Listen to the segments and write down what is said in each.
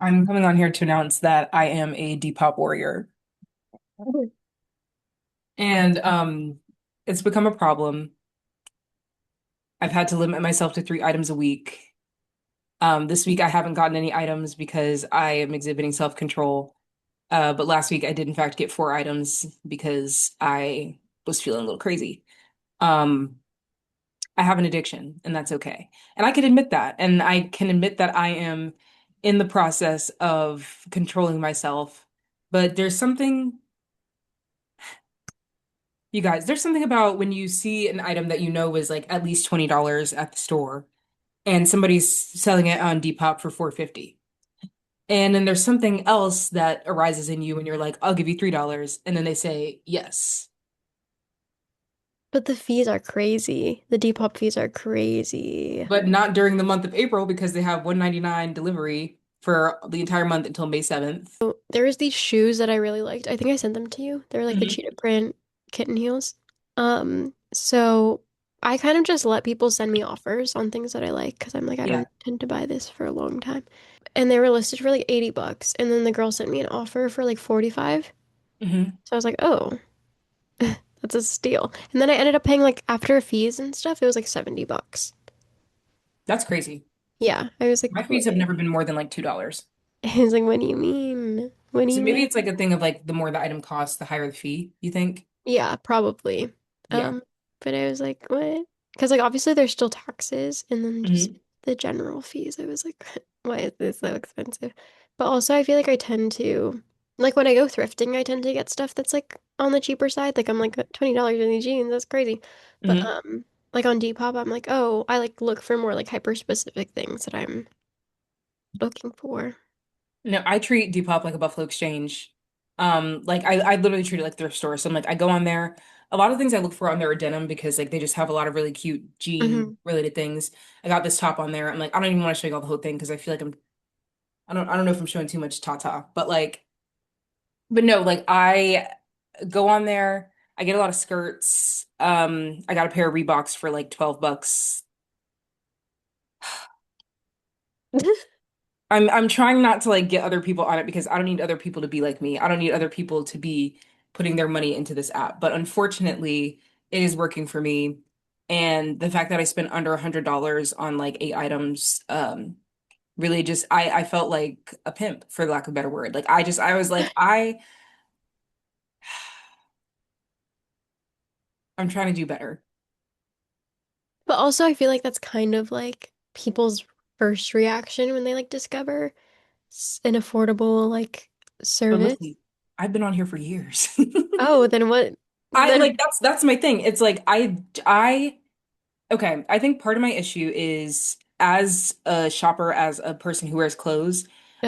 I'm coming on here to announce that I am a Depop warrior. And it's become a problem. I've had to limit myself to 3 items a week. This week I haven't gotten any items because I am exhibiting self-control. But last week I did in fact get 4 items because I was feeling a little crazy. Um, I have an addiction, and that's okay. And I can admit that. And I can admit that I am in the process of controlling myself. But there's something You guys, there's something about when you see an item that you know is like at least $20 at the store and somebody's selling it on Depop for 4.50. And then there's something else that arises in you when you're like, I'll give you $3. And then they say yes. But the fees are crazy. The Depop fees are crazy. But not during the month of April because they have 199 delivery for the entire month until May 7th. There was these shoes that I really liked. I think I sent them to you. They're like the Hmm. cheetah print kitten heels. So I kind of just let people send me offers on things that I like because I'm like, I Yeah. don't intend to buy this for a long time. And they were listed for like 80 bucks. And then the girl sent me an offer for like 45. Hmm. So I was like, oh, that's a steal. And then I ended up paying like after fees and stuff, it was like 70 bucks. That's crazy. Yeah. I was like, My fees have wait. never been more than like $2. I was like, what do you mean? What do So you maybe mean? it's like a thing of like the more the item costs, the higher the fee, you think? Yeah, probably. Yeah. But I was like, what? Because like obviously there's still taxes and then just Hmm. the general fees. I was like, why is this so expensive? But also I feel like I tend to like when I go thrifting, I tend to get stuff that's like on the cheaper side. Like I'm like $20 in these jeans, that's crazy. But Hmm. like on Depop, I'm like, oh, I like look for more like hyper specific things that I'm looking for. No, I treat Depop like a Buffalo Exchange. Like I literally treat it like thrift store. So I'm like, I go on there. A lot of things I look for on there are denim because like they just have a lot of really cute jean Hmm. related things. I got this top on there. I'm like, I don't even want to show you all the whole thing because I feel like I don't know if I'm showing too much Tata, but no, like I go on there. I get a lot of skirts. I got a pair of Reeboks for like 12 bucks. I'm trying not to like get other people on it because I don't need other people to be like me. I don't need other people to be putting their money into this app. But unfortunately, it is working for me. And the fact that I spent under $100 on like 8 items, really just I felt like a pimp for lack of a better word. I was like, I'm trying to do better. But also, I feel like that's kind of like people's first reaction when they like discover an affordable like But service. listen, I've been on here for years. Oh, then what? I Then like that's my thing. It's like I Okay, I think part of my issue is as a shopper, as a person who wears clothes,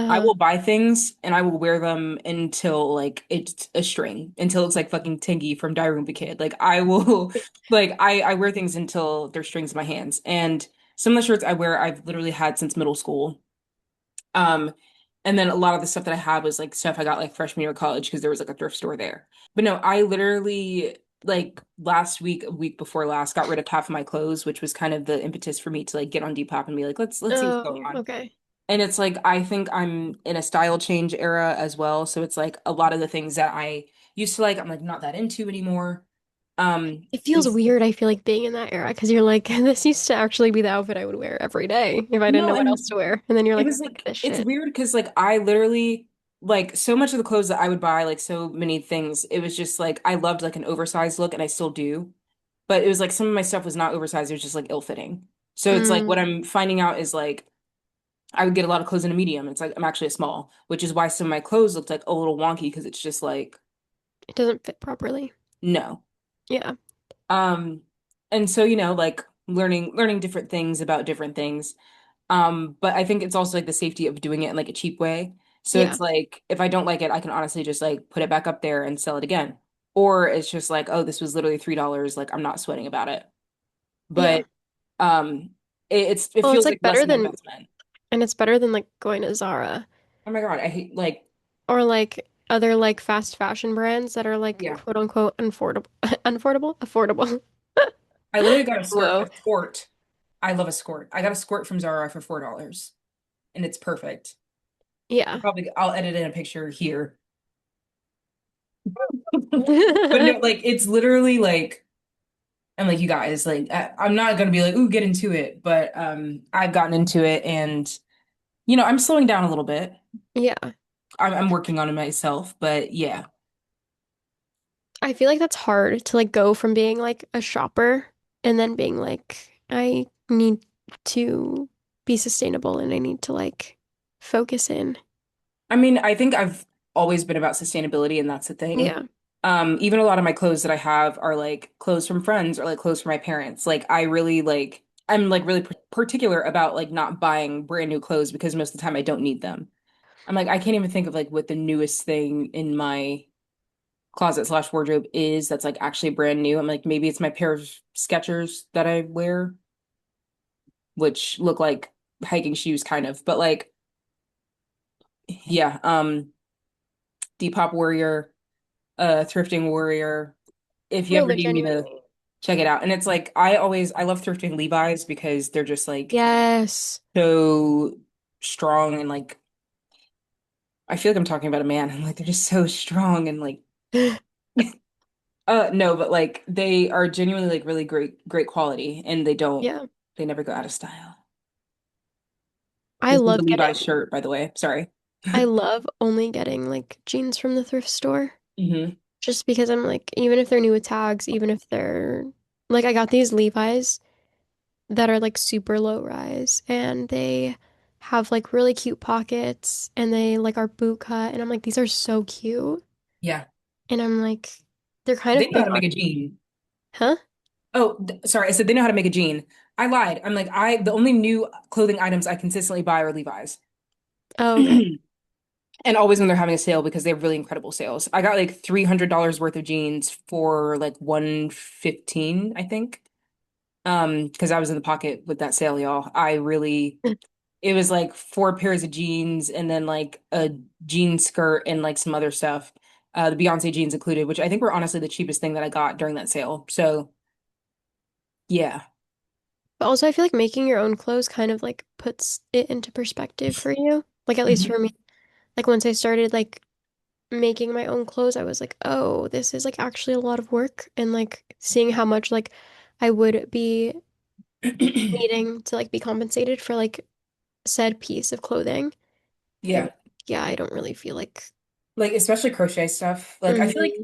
I uh will buy things and I will wear them until like it's a string, until it's like fucking Tingy from Diary of a Kid. Like I will I wear things until there's strings in my hands. And some of the shirts I wear I've literally had since middle school. Um, and then a lot of the stuff that I had was like stuff I got like freshman year of college because there was like a thrift store there. But no, I literally like last week, a week before last, got rid of half of my clothes, which was kind of the impetus for me to like get on Depop and be like, let's see what's going oh, on. okay. And it's like I think I'm in a style change era as well. So it's like a lot of the things that I used to like, I'm like not that into anymore. It feels And weird, I feel like being in that era because you're like, this used to actually be the outfit I would wear every day if I didn't no, know what and else to wear. And then you're it like, was look at like this it's shit. weird because like I literally like so much of the clothes that I would buy, like so many things, it was just like I loved like an oversized look and I still do. But it was like some of my stuff was not oversized, it was just like ill-fitting. So it's like what Mm, I'm finding out is like I would get a lot of clothes in a medium. It's like I'm actually a small, which is why some of my clothes looked like a little wonky because it's just like it doesn't fit properly. no. Yeah. Um and so like learning different things about different things. But I think it's also like the safety of doing it in like a cheap way. So Yeah. it's like if I don't like it, I can honestly just like put it back up there and sell it again. Or it's just like, oh, this was literally $3. Like I'm not sweating about it. Yeah. But it Well, it's feels like like less better of an than, investment. and it's better than like going to Zara Oh my God, I hate like or like other like fast fashion brands that are like yeah. quote unquote affordable, affordable. I literally got a Whoa. skirt. I love a skirt. I got a skirt from Zara for $4 and it's perfect. Yeah. I'll edit in a picture here. But no, like it's literally like I'm like you guys, like I'm not gonna be like, ooh, get into it, but I've gotten into it and I'm slowing down a little bit. Yeah. I'm working on it myself, but yeah. I feel like that's hard to like go from being like a shopper and then being like, I need to be sustainable and I need to like focus in. I mean, I think I've always been about sustainability, and that's the thing. Yeah. Even a lot of my clothes that I have are like clothes from friends or like clothes from my parents. Like I really like I'm like really particular about like not buying brand new clothes because most of the time I don't need them. I'm like I can't even think of like what the newest thing in my closet slash wardrobe is that's like actually brand new. I'm like maybe it's my pair of Skechers that I wear, which look like hiking shoes kind of, but like yeah, Depop Warrior, Thrifting Warrior. If you No, ever but need me to genuinely. check it out. And it's like I love thrifting Levi's because they're just like Yes. so strong and like I feel like I'm talking about a man. I'm like they're just so strong and like no, but like they are genuinely like really great quality and Yeah. they never go out of style. I This is a love Levi's getting, shirt, by the way. Sorry. I love only getting like jeans from the thrift store Hmm. just because I'm like, even if they're new with tags, even if they're like, I got these Levi's that are like super low rise and they have like really cute pockets and they like are boot cut and I'm like these are so cute Yeah. and I'm like they're kind They of know how big to on make a me. jean. Huh? Oh, sorry. I said they know how to make a jean. I lied. I'm like, the only new clothing items I consistently buy are Levi's. Oh, okay. And always when they're having a sale because they have really incredible sales. I got like $300 worth of jeans for like 115, I think. Because I was in the pocket with that sale, y'all. It was like four pairs of jeans and then like a jean skirt and like some other stuff. The Beyonce jeans included, which I think were honestly the cheapest thing that I got during that sale. So, yeah. But also I feel like making your own clothes kind of like puts it into perspective for you. Like at least Mhm. for me. Like once I started like making my own clothes, I was like, "Oh, this is like actually a lot of work." And like seeing how much like I would be needing to like be compensated for like said piece of clothing. It Yeah. was, yeah, I don't really feel like. Like especially crochet stuff. Like I feel like Hmm.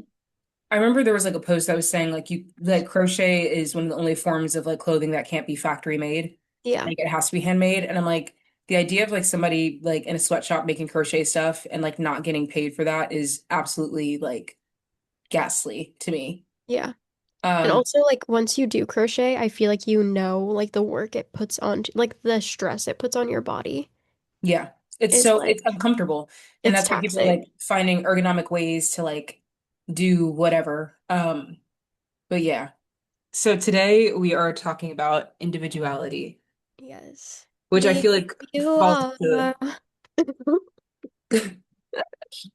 I remember there was like a post that was saying like you like crochet is one of the only forms of like clothing that can't be factory made. Yeah, Like it has to be handmade. And I'm like, the idea of like somebody like in a sweatshop making crochet stuff and like not getting paid for that is absolutely like ghastly to me. yeah. And Um, also like once you do crochet, I feel like you know like the work it puts on like the stress it puts on your body yeah. is It's like uncomfortable. And it's that's why people are like taxing. finding ergonomic ways to like do whatever. But yeah. So today we are talking about individuality, Yes. which I Be feel like who you falls are.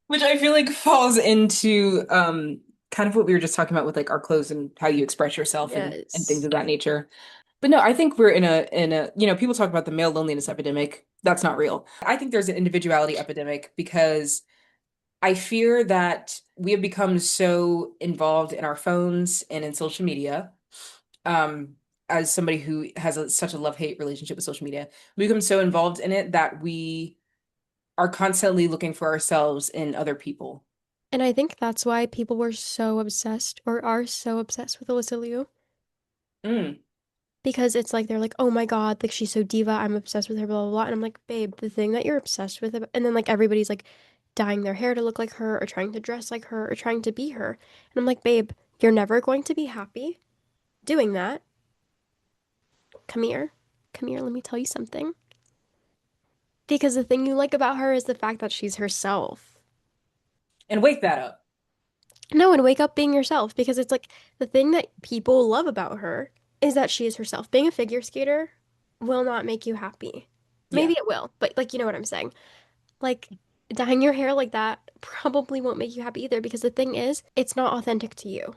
which I feel like falls into kind of what we were just talking about with like our clothes and how you express yourself and things Yes. of that nature. But no, I think we're in a people talk about the male loneliness epidemic. That's not real. I think there's an individuality epidemic because I fear that we have become so involved in our phones and in social media. Um, as somebody who has such a love-hate relationship with social media, we become so involved in it that we are constantly looking for ourselves in other people. And I think that's why people were so obsessed or are so obsessed with Alyssa Liu. Mm, Because it's like they're like, oh my God, like she's so diva, I'm obsessed with her, blah blah blah. And I'm like, babe, the thing that you're obsessed with, and then like everybody's like dyeing their hair to look like her or trying to dress like her or trying to be her. And I'm like, babe, you're never going to be happy doing that. Come here. Come here, let me tell you something. Because the thing you like about her is the fact that she's herself. and wake that up. No, and wake up being yourself because it's like the thing that people love about her is that she is herself. Being a figure skater will not make you happy. Maybe Yeah. it will, but like you know what I'm saying. Like dyeing your hair like that probably won't make you happy either because the thing is, it's not authentic to you.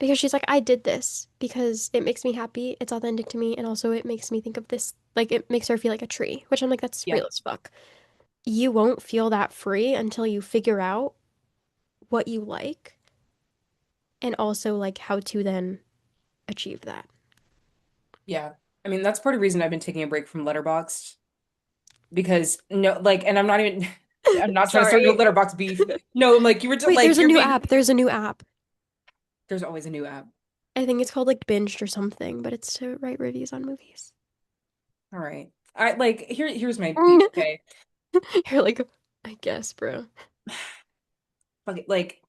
Because she's like, I did this because it makes me happy, it's authentic to me, and also it makes me think of this, like it makes her feel like a tree, which I'm like, that's Yeah. real as fuck. you won't feel that free until you figure out what you like and also like how to then achieve that. Yeah. I mean, that's part of the reason I've been taking a break from Letterboxd because no, like, and I'm not even, I'm not trying to start no Sorry. Letterboxd beef. No, I'm like, you were just Wait, like, there's a you're new being, app. There's a new app. there's always a new app. I think it's called like Binged or something, but it's to write reviews on movies. All right. I like, here's my beef. Okay. You're like, I guess, bro. Okay. Like,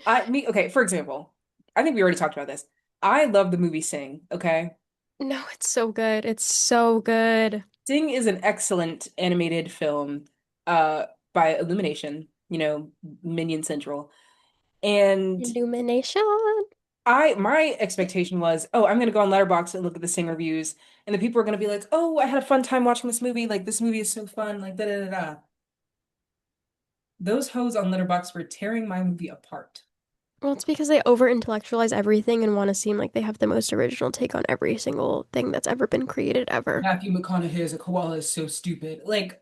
okay, for example, I think we already talked about this. I love the movie Sing. Okay. No, it's so good. It's so good. Sing is an excellent animated film uh by Illumination, Minion Central. And Illumination. my expectation was, oh, I'm gonna go on Letterboxd and look at the Sing reviews, and the people are gonna be like, oh, I had a fun time watching this movie. Like this movie is so fun. Like da da da da. Those hoes on Letterboxd were tearing my movie apart. Well, it's because they over intellectualize everything and want to seem like they have the most original take on every single thing that's ever been created ever. Matthew McConaughey as a koala is so stupid. Like,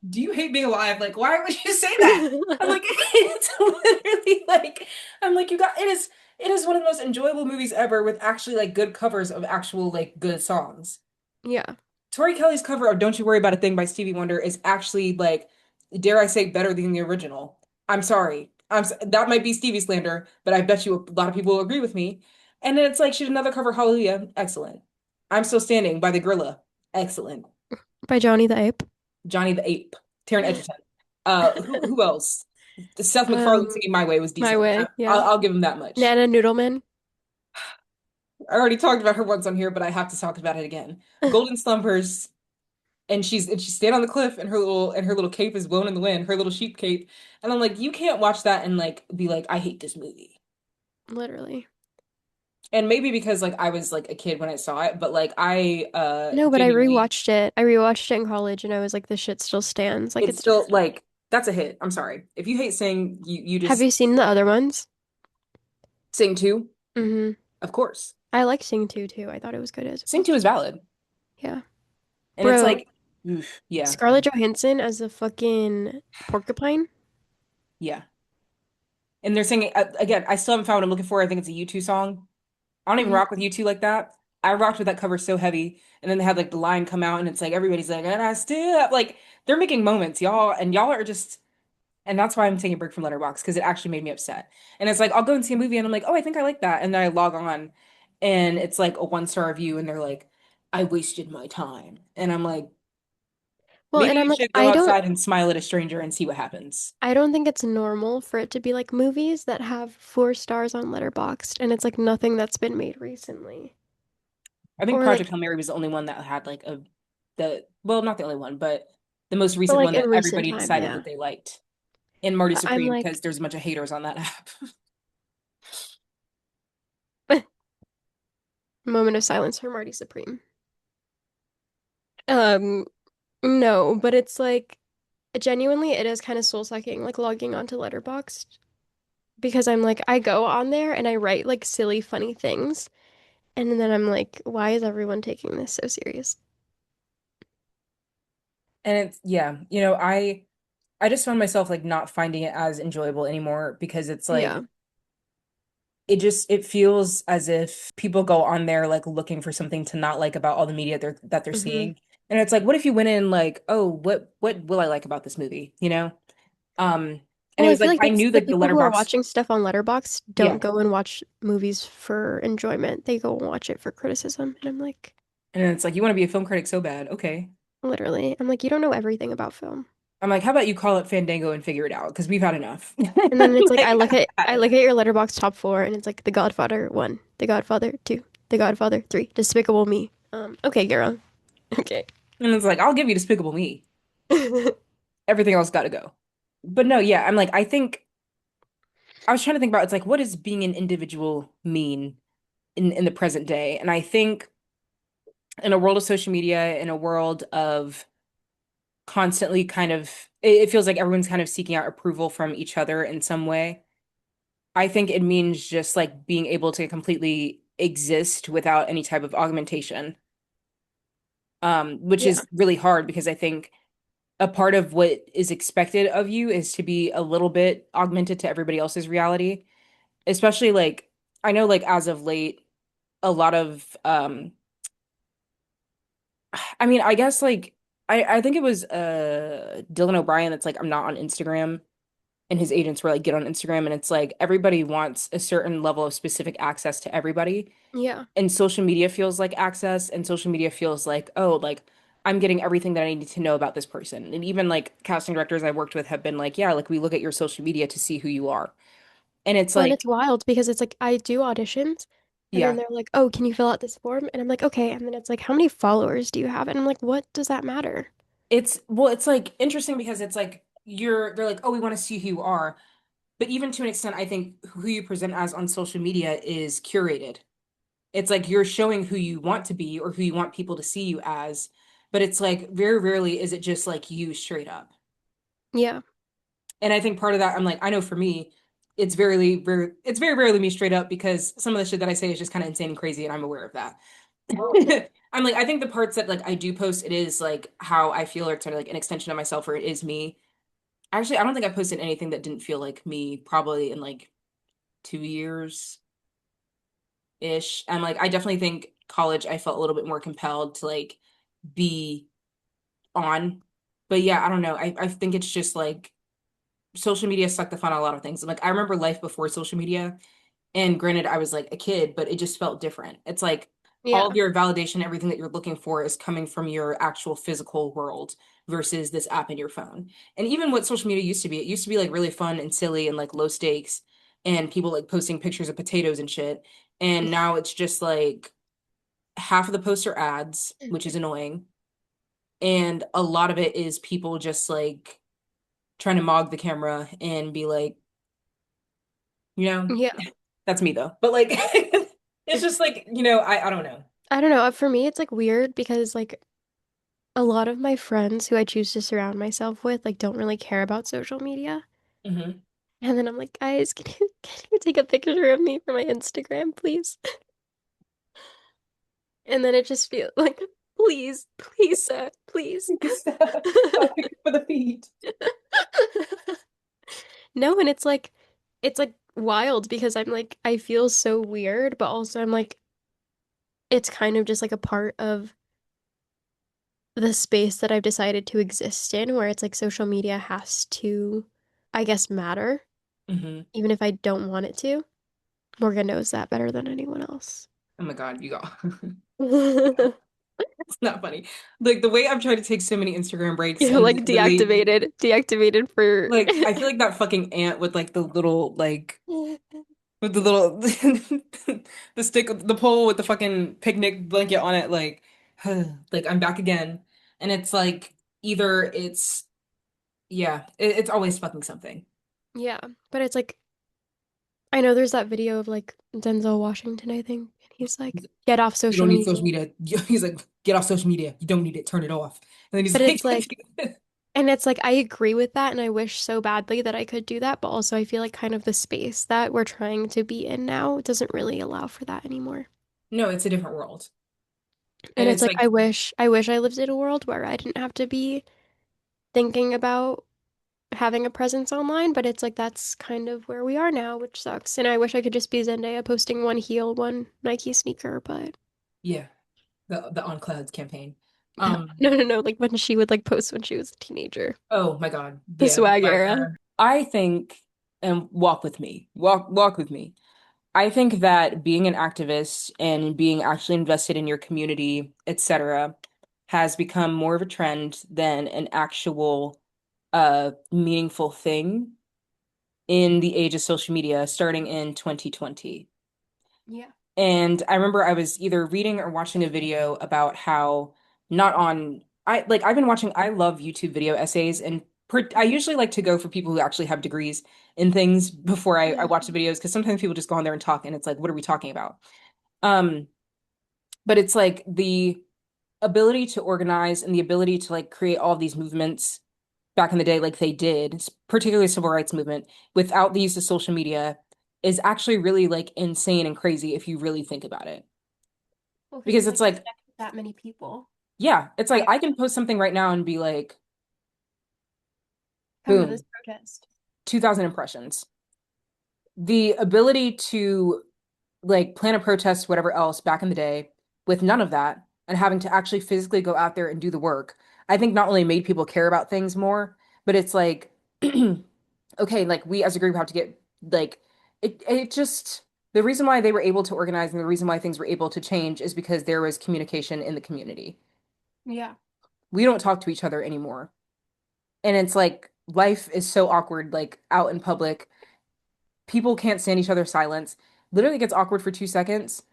do you hate being alive? Like, why would you say that? I'm like, it's literally like, I'm like, it is one of the most enjoyable movies ever with actually like good covers of actual like good songs. Yeah. Tori Kelly's cover of Don't You Worry About a Thing by Stevie Wonder is actually like, dare I say, better than the original. I'm sorry. That might be Stevie slander, but I bet you a lot of people will agree with me. And then it's like she did another cover, Hallelujah, excellent. I'm Still Standing by the Gorilla, excellent. By Johnny the Ape. Johnny the Ape, Taron Egerton. Who else? Seth MacFarlane Um, singing My Way was My decent. Way. I'll, Yeah. I'll give him that much. Nana Noodleman. I already talked about her once on here, but I have to talk about it again. Golden Slumbers, and she's standing on the cliff, and her little cape is blown in the wind, her little sheep cape, and I'm like, you can't watch that and like be like, I hate this movie. Literally. And maybe because like I was like a kid when I saw it, but like I No, but I genuinely, rewatched it. I rewatched it in college and I was like, this shit still stands. Like, it's it still still stands. like that's a hit. I'm sorry if you hate Sing, you Have just you seen the other ones? Sing 2, Mm-hmm. of course. I like Sing 2 too. I thought it was good as Sing well. 2 is valid. Yeah. And it's Bro, like, oof, yeah, Scarlett Johansson as a fucking porcupine. yeah. And they're singing again. I still haven't found what I'm looking for. I think it's a U2 song. I don't even Hmm. rock with U2 like that. I rocked with that cover so heavy, and then they had like the line come out, and it's like everybody's like, and I still like they're making moments, y'all, and y'all are just, and that's why I'm taking a break from Letterboxd because it actually made me upset. And it's like I'll go and see a movie, and I'm like, oh, I think I like that, and then I log on, and it's like a 1-star review, and they're like, I wasted my time, and I'm like, Well, maybe and I'm you like, should go outside and smile at a stranger and see what happens. I don't think it's normal for it to be like movies that have 4 stars on Letterboxd and it's like nothing that's been made recently. I think Or Project like, Hail Mary was the only one that had like the well, not the only one, but the most but recent like one in that recent everybody time, decided yeah. that they liked. And Marty I'm Supreme like, because there's a bunch of haters on that app. moment of silence for Marty Supreme. Um, no, but it's like genuinely it is kind of soul-sucking, like logging onto Letterboxd because I'm like, I go on there and I write like silly, funny things. And then I'm like, why is everyone taking this so serious? And it's yeah, I just found myself like not finding it as enjoyable anymore because it's Yeah. like it feels as if people go on there like looking for something to not like about all the media that they're Hmm. seeing. And it's like, what if you went in like, oh, what will I like about this movie? Um, and Well, it I was feel like like I that's knew the like the people who are letterbox. watching stuff on Letterboxd don't Yeah. go and watch movies for enjoyment. They go and watch it for criticism. And I'm like, And it's like you want to be a film critic so bad. Okay. literally, I'm like, you don't know everything about film. I'm like, how about you call it Fandango and figure it out? Because we've had enough. And then it's like Like, I've had I it. look at your Letterboxd top four, and it's like The Godfather 1, The Godfather 2, The Godfather 3, Despicable Me. Okay, girl. Okay. And it's like, I'll give you Despicable Me. Everything else got to go. But no, yeah, I'm like, I think I was trying to think about it's like, what does being an individual mean in the present day? And I think in a world of social media, in a world of constantly kind of, it feels like everyone's kind of seeking out approval from each other in some way. I think it means just like being able to completely exist without any type of augmentation, which Yeah. is really hard because I think a part of what is expected of you is to be a little bit augmented to everybody else's reality. Especially like I know like as of late, a lot of I mean, I guess like I think it was Dylan O'Brien that's like I'm not on Instagram and his agents were like get on Instagram and it's like everybody wants a certain level of specific access to everybody. Yeah. And social media feels like access and social media feels like, oh, like I'm getting everything that I need to know about this person. And even like casting directors I've worked with have been like, yeah, like we look at your social media to see who you are. And it's Well, and it's like, wild because it's like I do auditions and then yeah, they're like, "Oh, can you fill out this form?" And I'm like, "Okay." And then it's like, "How many followers do you have?" And I'm like, "What does that matter?" it's like interesting because it's like they're like, oh, we want to see who you are. But even to an extent, I think who you present as on social media is curated. It's like you're showing who you want to be or who you want people to see you as, but it's like very rarely is it just like you straight up. Yeah. And I think part of that, I'm like, I know for me, it's very rarely me straight up because some of the shit that I say is just kind of insane and crazy, and I'm aware of that. I'm like, I think the parts that like I do post, it is like how I feel, or it's kind of like an extension of myself, or it is me. Actually, I don't think I posted anything that didn't feel like me probably in like 2 years ish. I'm like, I definitely think college, I felt a little bit more compelled to like be on. But yeah, I don't know. I think it's just like social media sucked the fun out of a lot of things. Like I remember life before social media, and granted, I was like a kid, but it just felt different. It's like all of Yeah. your validation, everything that you're looking for is coming from your actual physical world versus this app in your phone. And even what social media used to be, it used to be like really fun and silly and like low stakes and people like posting pictures of potatoes and shit. And now it's just like half of the posts are ads, which is annoying. And a lot of it is people just like trying to mog the camera and be like, you know, Yeah. that's me though. But like it's just like, I don't know. I don't know. For me, it's like weird because like a lot of my friends who I choose to surround myself with like don't really care about social media. Hmm. And then I'm like, guys, can you take a picture of me for my Instagram, please? And then it just feels like, please, please, sir, please. Stop. Stop picking for the feet. No, and it's like wild because I'm like I feel so weird, but also I'm like it's kind of just like a part of the space that I've decided to exist in where it's like social media has to, I guess, matter, Hmm. even if I don't want it to. Morgan knows that better than anyone else. Oh my God, you got it's not funny. Like the way I've tried to take so many Instagram breaks You know, and like literally deactivated for like I feel like that fucking ant with like the little like with the little the stick the pole with the fucking picnic blanket on it like like I'm back again. And it's like either it's yeah, it's always fucking something. Yeah, but it's like I know there's that video of like Denzel Washington, I think, and he's like, get off You social don't need social media. media. He's like, get off social media. You don't need it. Turn it off. And then he's But like, it's like I agree with that and I wish so badly that I could do that, but also I feel like kind of the space that we're trying to be in now doesn't really allow for that anymore. no, it's a different world. And And it's it's like like, I wish I lived in a world where I didn't have to be thinking about having a presence online, but it's like that's kind of where we are now, which sucks. And I wish I could just be Zendaya posting one heel, one Nike sneaker, but yeah, the On Clouds campaign. no, Um, no, no, no. Like when she would like post when she was a teenager, oh my God. the Yeah, the swag swag era. era. I think, and walk with me. Walk with me. I think that being an activist and being actually invested in your community, etc., has become more of a trend than an actual meaningful thing in the age of social media starting in 2020. Yeah. And I remember I was either reading or watching a video about how not on I've been watching I love YouTube video essays and I usually like to go for people who actually have degrees in things before I watch the videos because sometimes people just go on there and talk and it's like what are we talking about? Um but it's like the ability to organize and the ability to like create all of these movements back in the day like they did, particularly civil rights movement, without the use of social media is actually really like insane and crazy if you really think about it. Well, because Because it's it's like you like, connect with that many people. yeah, it's like Yeah. I can post something right now and be like, come to this Boom, protest. 2,000 impressions. The ability to like plan a protest, whatever else back in the day with none of that and having to actually physically go out there and do the work, I think not only made people care about things more, but it's like, okay, like we as a group have to get like it just the reason why they were able to organize and the reason why things were able to change is because there was communication in the community. Yeah. We don't talk to each other anymore. And it's like life is so awkward, like out in public. People can't stand each other's silence. Literally gets awkward for 2 seconds.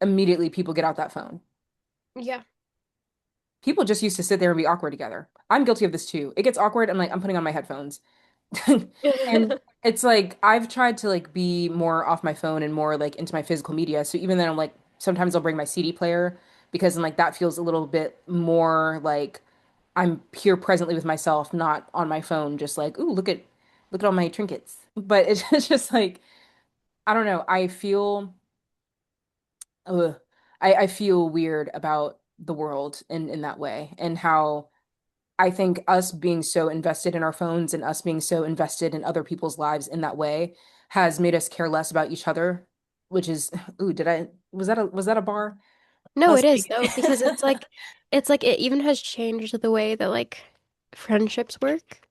Immediately people get out that phone. Yeah. People just used to sit there and be awkward together. I'm guilty of this too. It gets awkward. I'm like, I'm putting on my headphones. And it's like I've tried to like be more off my phone and more like into my physical media. So even then I'm like sometimes I'll bring my CD player because I'm like that feels a little bit more like I'm here presently with myself, not on my phone, just like, ooh, look at all my trinkets. But it's it's just like I don't know. Ugh, I feel weird about the world in that way and how I think us being so invested in our phones and us being so invested in other people's lives in that way has made us care less about each other, which is, ooh, was that a bar? No, Let's it is take though, because it. it's like it even has changed the way that like friendships work.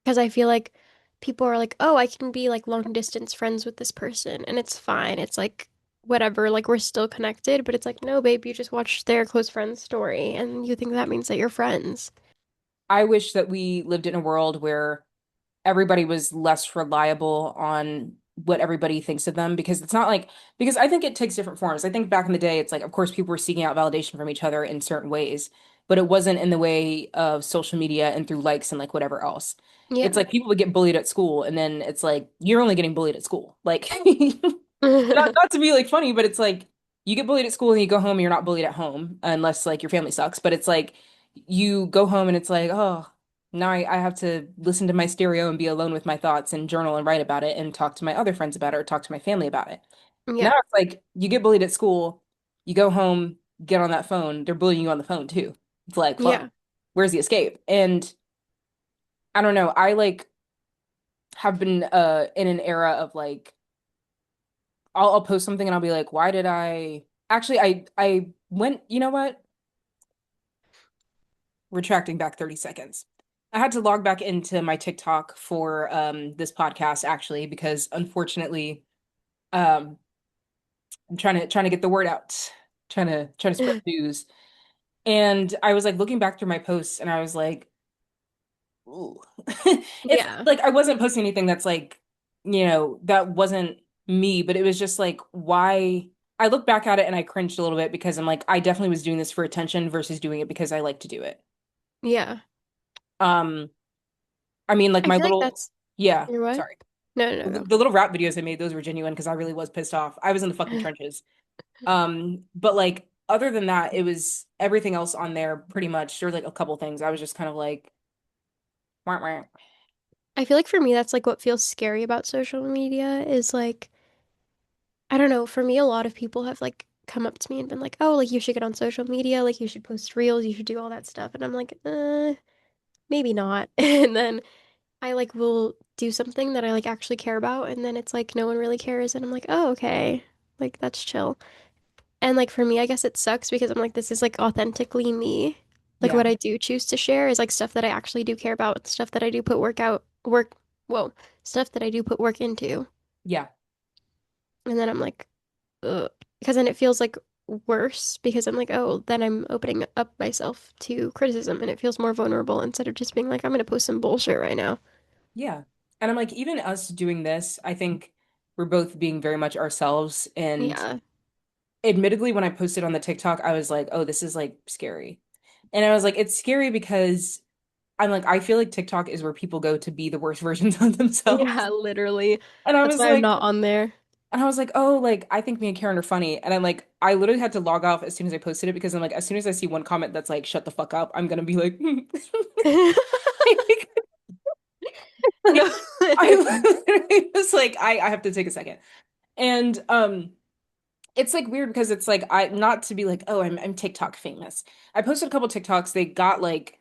Because I feel like people are like, oh, I can be like long distance friends with this person and it's fine. It's like whatever, like we're still connected, but it's like, no, babe, you just watched their close friend's story and you think that means that you're friends. I wish that we lived in a world where everybody was less reliable on what everybody thinks of them because it's not like because I think it takes different forms. I think back in the day it's like of course people were seeking out validation from each other in certain ways, but it wasn't in the way of social media and through likes and like whatever else. It's Yeah. like people would get bullied at school and then it's like you're only getting bullied at school. Like not to be like funny, but it's like you get bullied at school and you go home and you're not bullied at home unless like your family sucks. But it's like you go home and it's like, oh, now I have to listen to my stereo and be alone with my thoughts and journal and write about it and talk to my other friends about it or talk to my family about it. Now Yeah. it's like you get bullied at school, you go home, get on that phone, they're bullying you on the phone too. It's like, fuck, Yeah. where's the escape? And I don't know, I like have been in an era of like I'll post something and I'll be like, why did I actually I went, you know what? Retracting back 30 seconds. I had to log back into my TikTok for this podcast actually because unfortunately um I'm trying to get the word out, trying to spread news. And I was like looking back through my posts and I was like, ooh. It's Yeah. like I wasn't posting anything that's like, that wasn't me, but it was just like why I look back at it and I cringed a little bit because I'm like, I definitely was doing this for attention versus doing it because I like to do it. Yeah. Um, I mean, like I my feel like little, that's yeah, you're what? sorry. No, no, The, no, the little rap videos I made, those were genuine because I really was pissed off. I was in the fucking go. trenches. But like other than that, it was everything else on there pretty much. There were like a couple things. I was just kind of like, wah, wah. I feel like for me that's like what feels scary about social media is like I don't know, for me a lot of people have like come up to me and been like, "Oh, like you should get on social media, like you should post reels, you should do all that stuff." And I'm like, maybe not." And then I like will do something that I like actually care about and then it's like no one really cares and I'm like, "Oh, okay." Like that's chill. And like for me, I guess it sucks because I'm like this is like authentically me. Like Yeah, what I do choose to share is like stuff that I actually do care about, stuff that I do put whoa, stuff that I do put work into. yeah, And then I'm like, ugh. Because then it feels like worse because I'm like, oh, then I'm opening up myself to criticism and it feels more vulnerable instead of just being like, I'm gonna post some bullshit right now. yeah. And I'm like, even us doing this, I think we're both being very much ourselves. And Yeah. admittedly, when I posted on the TikTok, I was like, oh, this is like scary. And I was like, it's scary because I'm like, I feel like TikTok is where people go to be the worst versions of themselves. Yeah, literally. And I That's was why I'm like, not on there. oh, like I think me and Karen are funny. And I'm like, I literally had to log off as soon as I posted it because I'm like, as soon as I see one comment that's like, shut the fuck up, I'm gonna be like, No, like, I literally. literally was like, I have to take a second. And it's like weird because it's like I not to be like, oh, I'm TikTok famous. I posted a couple TikToks, they got like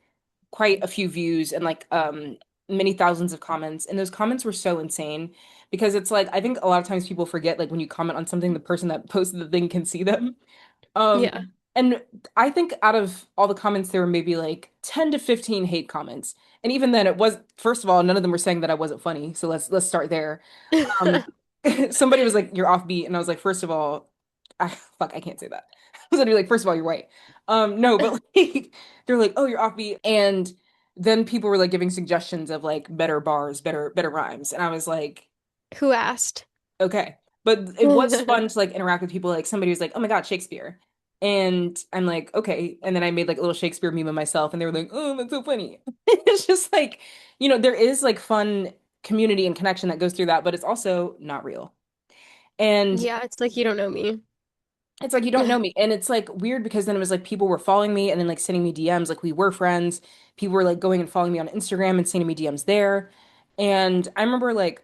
quite a few views and like many thousands of comments, and those comments were so insane because it's like I think a lot of times people forget like when you comment on something, the person that posted the thing can see them. Yeah. And I think out of all the comments, there were maybe like 10 to 15 hate comments. And even then it was, first of all, none of them were saying that I wasn't funny. So let's start there. Um, somebody was like, "You're offbeat," and I was like, first of all, fuck, I can't say that. I was gonna be like, first of all, you're white. No, but like they're like, "Oh, you're offbeat," and then people were like giving suggestions of like better bars, better rhymes, and I was like, Who asked? okay. But it was fun to like interact with people. Like somebody was like, "Oh my God, Shakespeare." And I'm like, okay. And then I made like a little Shakespeare meme of myself and they were like, "Oh, that's so funny." It's just like, there is like fun community and connection that goes through that, but it's also not real. And Yeah, it's like you don't know me. it's like you don't know me. And it's like weird because then it was like people were following me and then like sending me DMs, like we were friends. People were like going and following me on Instagram and sending me DMs there. And I remember like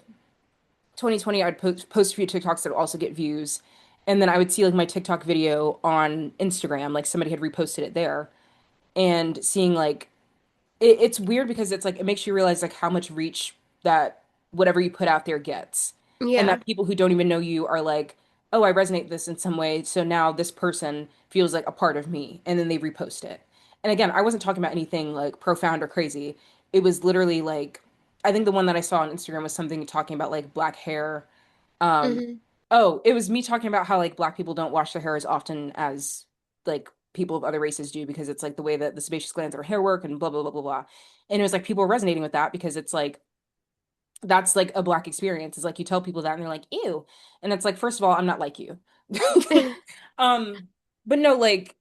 2020, I'd post a few TikToks that would also get views. And then I would see like my TikTok video on Instagram, like somebody had reposted it there, and seeing like it's weird because it's like it makes you realize like how much reach that whatever you put out there gets. And Yeah. that people who don't even know you are like, "Oh, I resonate with this in some way, so now this person feels like a part of me," and then they repost it. And again, I wasn't talking about anything like profound or crazy. It was literally like I think the one that I saw on Instagram was something talking about like black hair. um Hmm. oh, it was me talking about how like black people don't wash their hair as often as like people of other races do because it's like the way that the sebaceous glands of our hair work and blah blah blah blah blah. And it was like people were resonating with that because it's like that's like a black experience. It's like you tell people that and they're like, "Ew." And it's like, first of all, I'm not like you. Um, but no, like,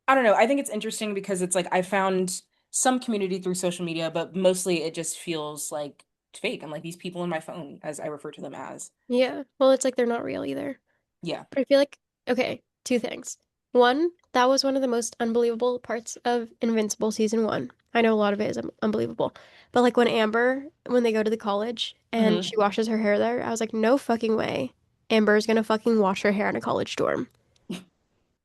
I don't know. I think it's interesting because it's like I found some community through social media, but mostly it just feels like fake. I'm like these people in my phone, as I refer to them as. Yeah. Well, it's like they're not real either. Yeah. But I feel like, okay, two things. One, that was one of the most unbelievable parts of Invincible season one. I know a lot of it is unbelievable. But like when Amber, when they go to the college and Hmm. she washes her hair there, I was like, no fucking way. Amber's gonna fucking wash her hair in a college dorm.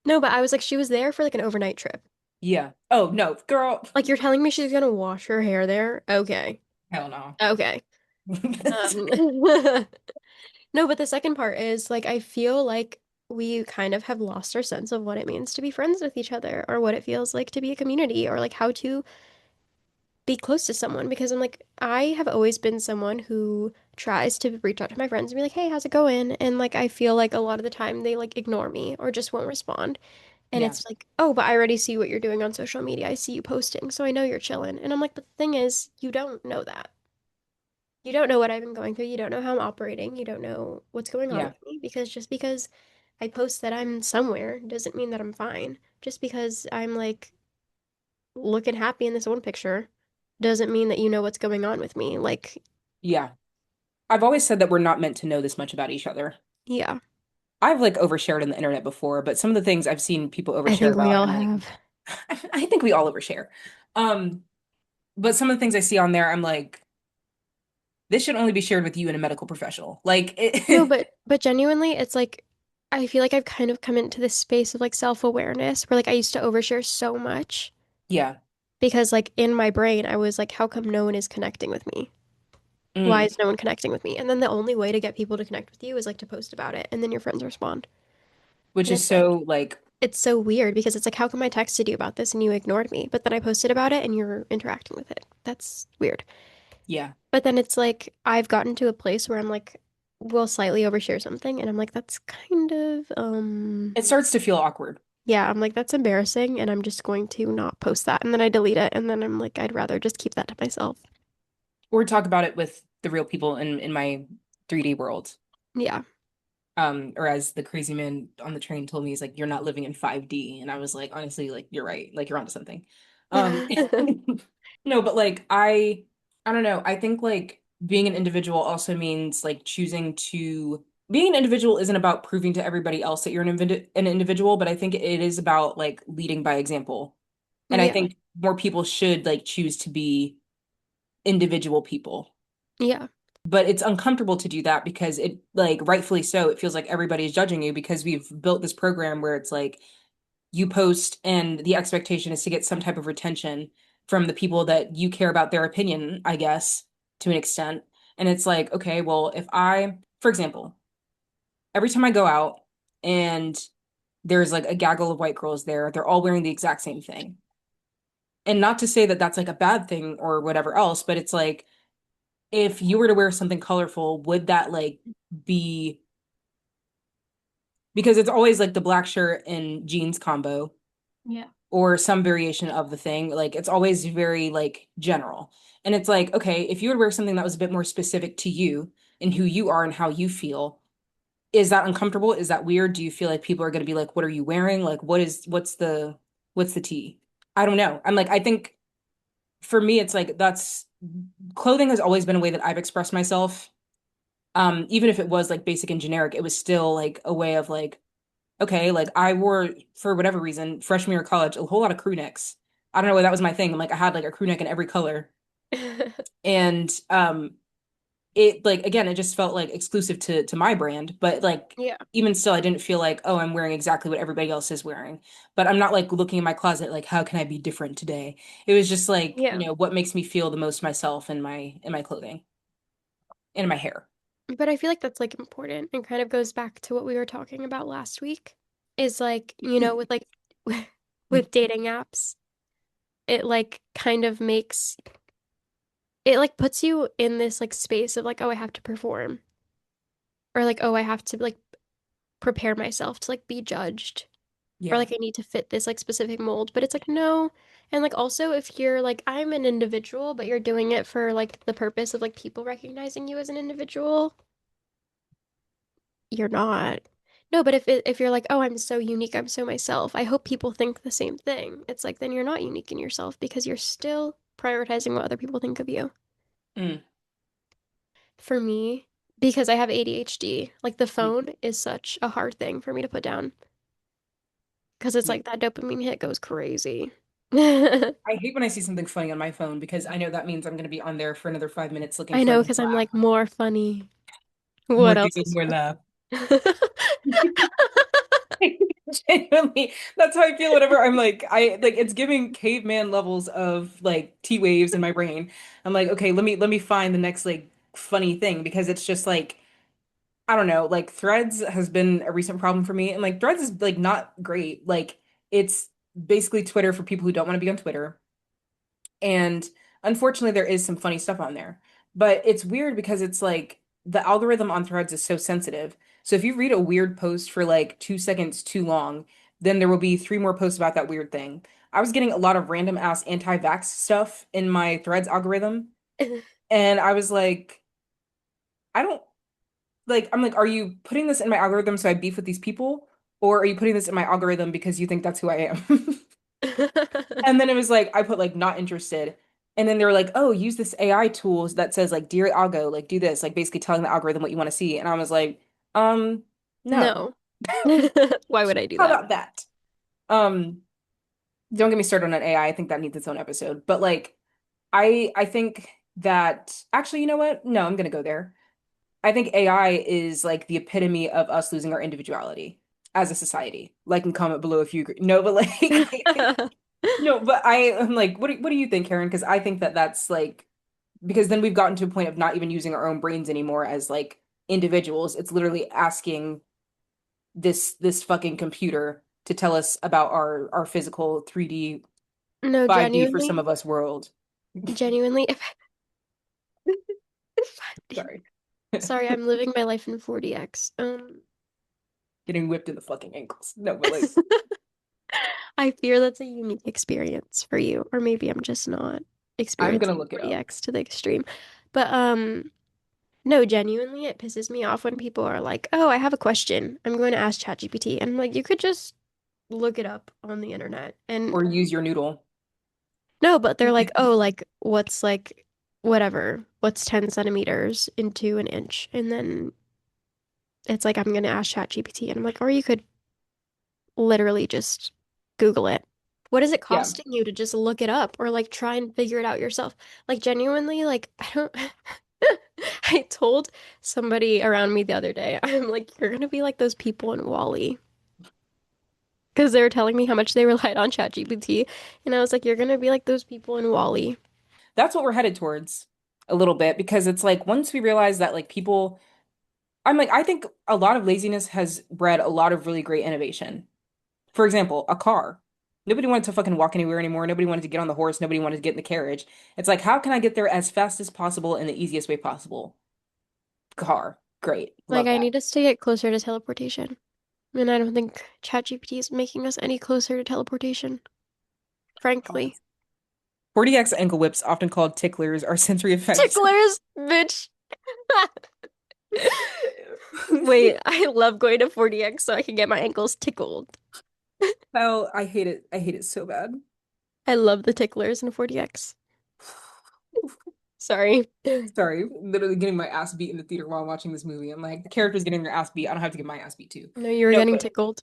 No, but I was like, she was there for like an overnight trip. Yeah. Oh no, girl. Like you're telling me she's gonna wash her hair there? Okay. Hell no. Okay. Um, no, but the second part is like I feel like we kind of have lost our sense of what it means to be friends with each other or what it feels like to be a community or like how to be close to someone because I'm like I have always been someone who tries to reach out to my friends and be like, "Hey, how's it going?" And like I feel like a lot of the time they like ignore me or just won't respond. And Yeah. it's like, "Oh, but I already see what you're doing on social media. I see you posting, so I know you're chilling." And I'm like, "But the thing is, you don't know that. You don't know what I've been going through. You don't know how I'm operating. You don't know what's going on Yeah. with me because just because I post that I'm somewhere doesn't mean that I'm fine. Just because I'm like looking happy in this one picture doesn't mean that you know what's going on with me. Like, Yeah. I've always said that we're not meant to know this much about each other. yeah, I've like overshared on the internet before, but some of the things I've seen people I overshare think we about, all I'm like, have. I think we all overshare. Um, but some of the things I see on there, I'm like, this should only be shared with you and a medical professional. Like, No, but genuinely, it's like I feel like I've kind of come into this space of like self-awareness where like I used to overshare so much yeah. because like in my brain I was like, how come no one is connecting with me? Why Mm. is no one connecting with me? And then the only way to get people to connect with you is like to post about it, and then your friends respond. Which And is it's like, so like, it's so weird because it's like, how come I texted you about this and you ignored me? But then I posted about it and you're interacting with it. That's weird. yeah, But then it's like, I've gotten to a place where I'm like, we'll slightly overshare something. And I'm like, that's kind of, it starts to feel awkward. yeah, I'm like, that's embarrassing. And I'm just going to not post that. And then I delete it. And then I'm like, I'd rather just keep that to myself. Or talk about it with the real people in my 3D world. Yeah. Or as the crazy man on the train told me, he's like, "You're not living in 5D." And I was like, honestly, like, you're right. Like, you're onto something. Um, no, but like, I don't know. I think like being an individual also means like choosing to, being an individual isn't about proving to everybody else that you're an individual, but I think it is about like leading by example. And I Yeah. think more people should like choose to be individual people. Yeah. But it's uncomfortable to do that because it like rightfully so it feels like everybody's judging you because we've built this program where it's like you post and the expectation is to get some type of retention from the people that you care about their opinion, I guess. to an extent. And it's like, okay, well, if I, for example, every time I go out and there's like a gaggle of white girls there, they're all wearing the exact same thing. And not to say that that's like a bad thing or whatever else, but it's like if you were to wear something colorful, would that like be because it's always like the black shirt and jeans combo Yeah. or some variation of the thing. Like it's always very like general. And it's like, okay, if you would wear something that was a bit more specific to you and who you are and how you feel, is that uncomfortable? Is that weird? Do you feel like people are going to be like, what are you wearing? Like, what's the tea? I don't know. I'm like, I think for me, it's like that's clothing has always been a way that I've expressed myself. Even if it was like basic and generic, it was still like a way of like, okay, like I wore for whatever reason, freshman year of college, a whole lot of crew necks. I don't know why that was my thing. Like I had like a crew neck in every color. And it like again, it just felt like exclusive to my brand, but like Yeah. even still I didn't feel like, oh, I'm wearing exactly what everybody else is wearing. But I'm not like looking in my closet like how can I be different today? It was just like, Yeah. what makes me feel the most myself in my clothing and in my hair. But I feel like that's like important and kind of goes back to what we were talking about last week is like, with like with dating apps, it like kind of makes it like puts you in this like space of like, oh, I have to perform or like, oh, I have to like prepare myself to like be judged or Yeah. like I need to fit this like specific mold. But it's like, no. And like also if you're like, I'm an individual, but you're doing it for like the purpose of like people recognizing you as an individual, you're not. No, but if you're like, oh, I'm so unique, I'm so myself, I hope people think the same thing. It's like, then you're not unique in yourself because you're still prioritizing what other people think of you. Mm. For me, because I have ADHD, like the phone is such a hard thing for me to put down because it's Yeah. like that dopamine hit goes crazy. I hate when I see something funny on my phone because I know that means I'm going to be on there for another 5 minutes looking I for a know new because I'm laugh. like more funny. More What else giggle, is more laugh. funny? Genuinely, that's how I feel whenever I'm like, I like it's giving caveman levels of like T waves in my brain. I'm like, okay, let me find the next like funny thing because it's just like I don't know, like Threads has been a recent problem for me, and like Threads is like not great. Like it's basically Twitter for people who don't want to be on Twitter. And unfortunately, there is some funny stuff on there. But it's weird because it's like the algorithm on Threads is so sensitive. So if you read a weird post for like 2 seconds too long, then there will be three more posts about that weird thing. I was getting a lot of random ass anti-vax stuff in my Threads algorithm. And I was like, I don't like, I'm like, are you putting this in my algorithm so I beef with these people? Or are you putting this in my algorithm because you think that's who I am? And then it was like I put like not interested. And then they were like, "Oh, use this AI tools that says like dear algo, like do this, like basically telling the algorithm what you want to see." And I was like, no. No. Why would I do How that? about that?" Um, don't get me started on an AI. I think that needs its own episode. But like I think that actually, you know what? No, I'm gonna go there. I think AI is like the epitome of us losing our individuality as a society. Like and comment below if you agree. No, but like no, but I'm like, what do you think, Karen? Because I think that that's like because then we've gotten to a point of not even using our own brains anymore as like individuals. It's literally asking this fucking computer to tell us about our physical 3D, No, 5D for some genuinely, of us world. genuinely, if Sorry. sorry, I'm living my life in 40x. Getting whipped in the fucking ankles. No, but like I fear that's a unique experience for you, or maybe I'm just not I'm gonna experiencing look it up. 40x to the extreme. But no, genuinely, it pisses me off when people are like, "Oh, I have a question. I'm going to ask ChatGPT." And I'm like, you could just look it up on the internet. And Or use your noodle. no, but they're like, "Oh, like what's like whatever, what's 10 centimeters into an inch?" And then it's like I'm going to ask ChatGPT, and I'm like, or you could literally just Google it. What is it Yeah. costing you to just look it up or like try and figure it out yourself? Like genuinely, like I don't I told somebody around me the other day, I'm like, you're gonna be like those people in Wall-E. Because they were telling me how much they relied on ChatGPT. And I was like, you're gonna be like those people in Wall-E. That's what we're headed towards. a little bit because it's like once we realize that like people, I'm like, I think a lot of laziness has bred a lot of really great innovation. For example, a car. Nobody wanted to fucking walk anywhere anymore. Nobody wanted to get on the horse. Nobody wanted to get in the carriage. It's like, how can I get there as fast as possible in the easiest way possible? Car. Great. Like, Love I that. need us to get closer to teleportation. And I don't think ChatGPT is making us any closer to teleportation, frankly. 40x ankle whips, often called ticklers, are sensory effects. Ticklers, bitch. Wait, I love going to 40x so I can get my ankles tickled. Oh, I hate it. I hate it so bad. I love the ticklers in 40x. Sorry. Sorry, literally getting my ass beat in the theater while watching this movie. I'm like, the character's getting their ass beat. I don't have to get my ass beat too. No, you were No, getting but tickled.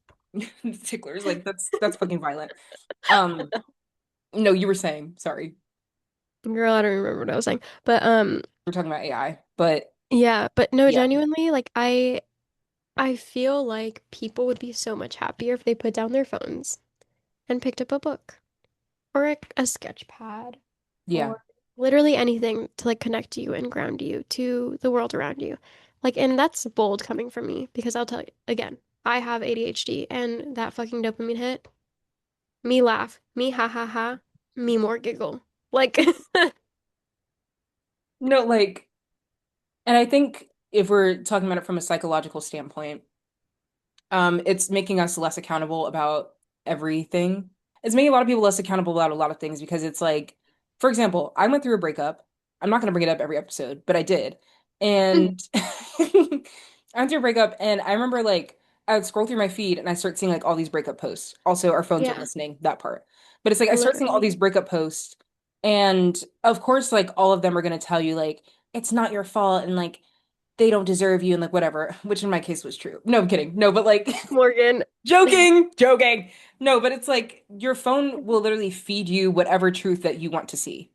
ticklers, like that's fucking violent. Um, no, you were saying, sorry. Girl, I don't remember what I was saying. But We're talking about AI, but yeah, but no, yeah. genuinely, like I feel like people would be so much happier if they put down their phones and picked up a book or a sketch pad Yeah. or literally anything to like connect you and ground you to the world around you. Like, and that's bold coming from me because I'll tell you again, I have ADHD and that fucking dopamine hit, me laugh, me ha ha ha, me more giggle. Like, No, like, and I think if we're talking about it from a psychological standpoint, it's making us less accountable about everything. It's making a lot of people less accountable about a lot of things because it's like, for example, I went through a breakup. I'm not going to bring it up every episode, but I did. And I went through a breakup, and I remember like I would scroll through my feed and I start seeing like all these breakup posts. Also, our phones are yeah, listening, that part. But it's like I start seeing all literally. these breakup posts, and of course, like all of them are going to tell you like it's not your fault and like they don't deserve you and like whatever, which in my case was true. No, I'm kidding. No, but like Morgan. joking, joking. No, but it's like your phone will literally feed you whatever truth that you want to see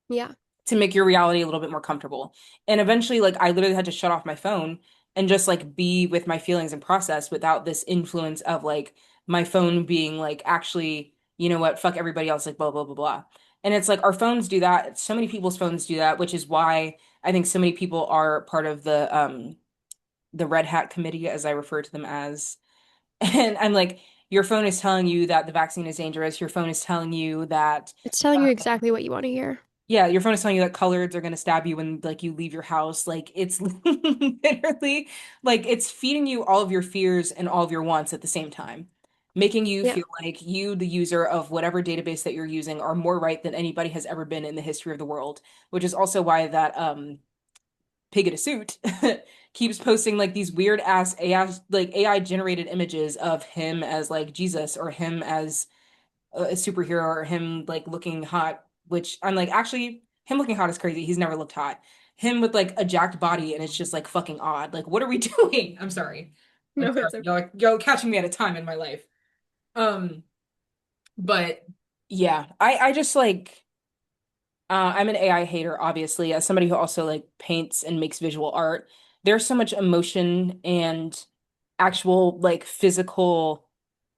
Yeah. to make your reality a little bit more comfortable. And eventually, like I literally had to shut off my phone and just like be with my feelings and process without this influence of like my phone being like actually, you know what, fuck everybody else, like blah blah blah blah. And it's like our phones do that. So many people's phones do that, which is why I think so many people are part of the Red Hat Committee, as I refer to them as. And I'm like, your phone is telling you that the vaccine is dangerous. Your phone is telling you that, It's telling you exactly what you want to hear. yeah, your phone is telling you that coloreds are going to stab you when like you leave your house. Like it's literally like it's feeding you all of your fears and all of your wants at the same time, making you Yeah. feel like you, the user of whatever database that you're using, are more right than anybody has ever been in the history of the world. Which is also why that pig in a suit keeps posting like these weird ass AI generated images of him as like Jesus or him as a superhero or him like looking hot, which I'm like, actually, him looking hot is crazy. He's never looked hot. Him with like a jacked body and it's just like fucking odd. Like, what are we doing? I'm sorry. I'm No, sorry. it's okay. Y'all catching me at a time in my life. Um, but yeah, I just like I'm an AI hater, obviously, as somebody who also like paints and makes visual art. There's so much emotion and actual like physical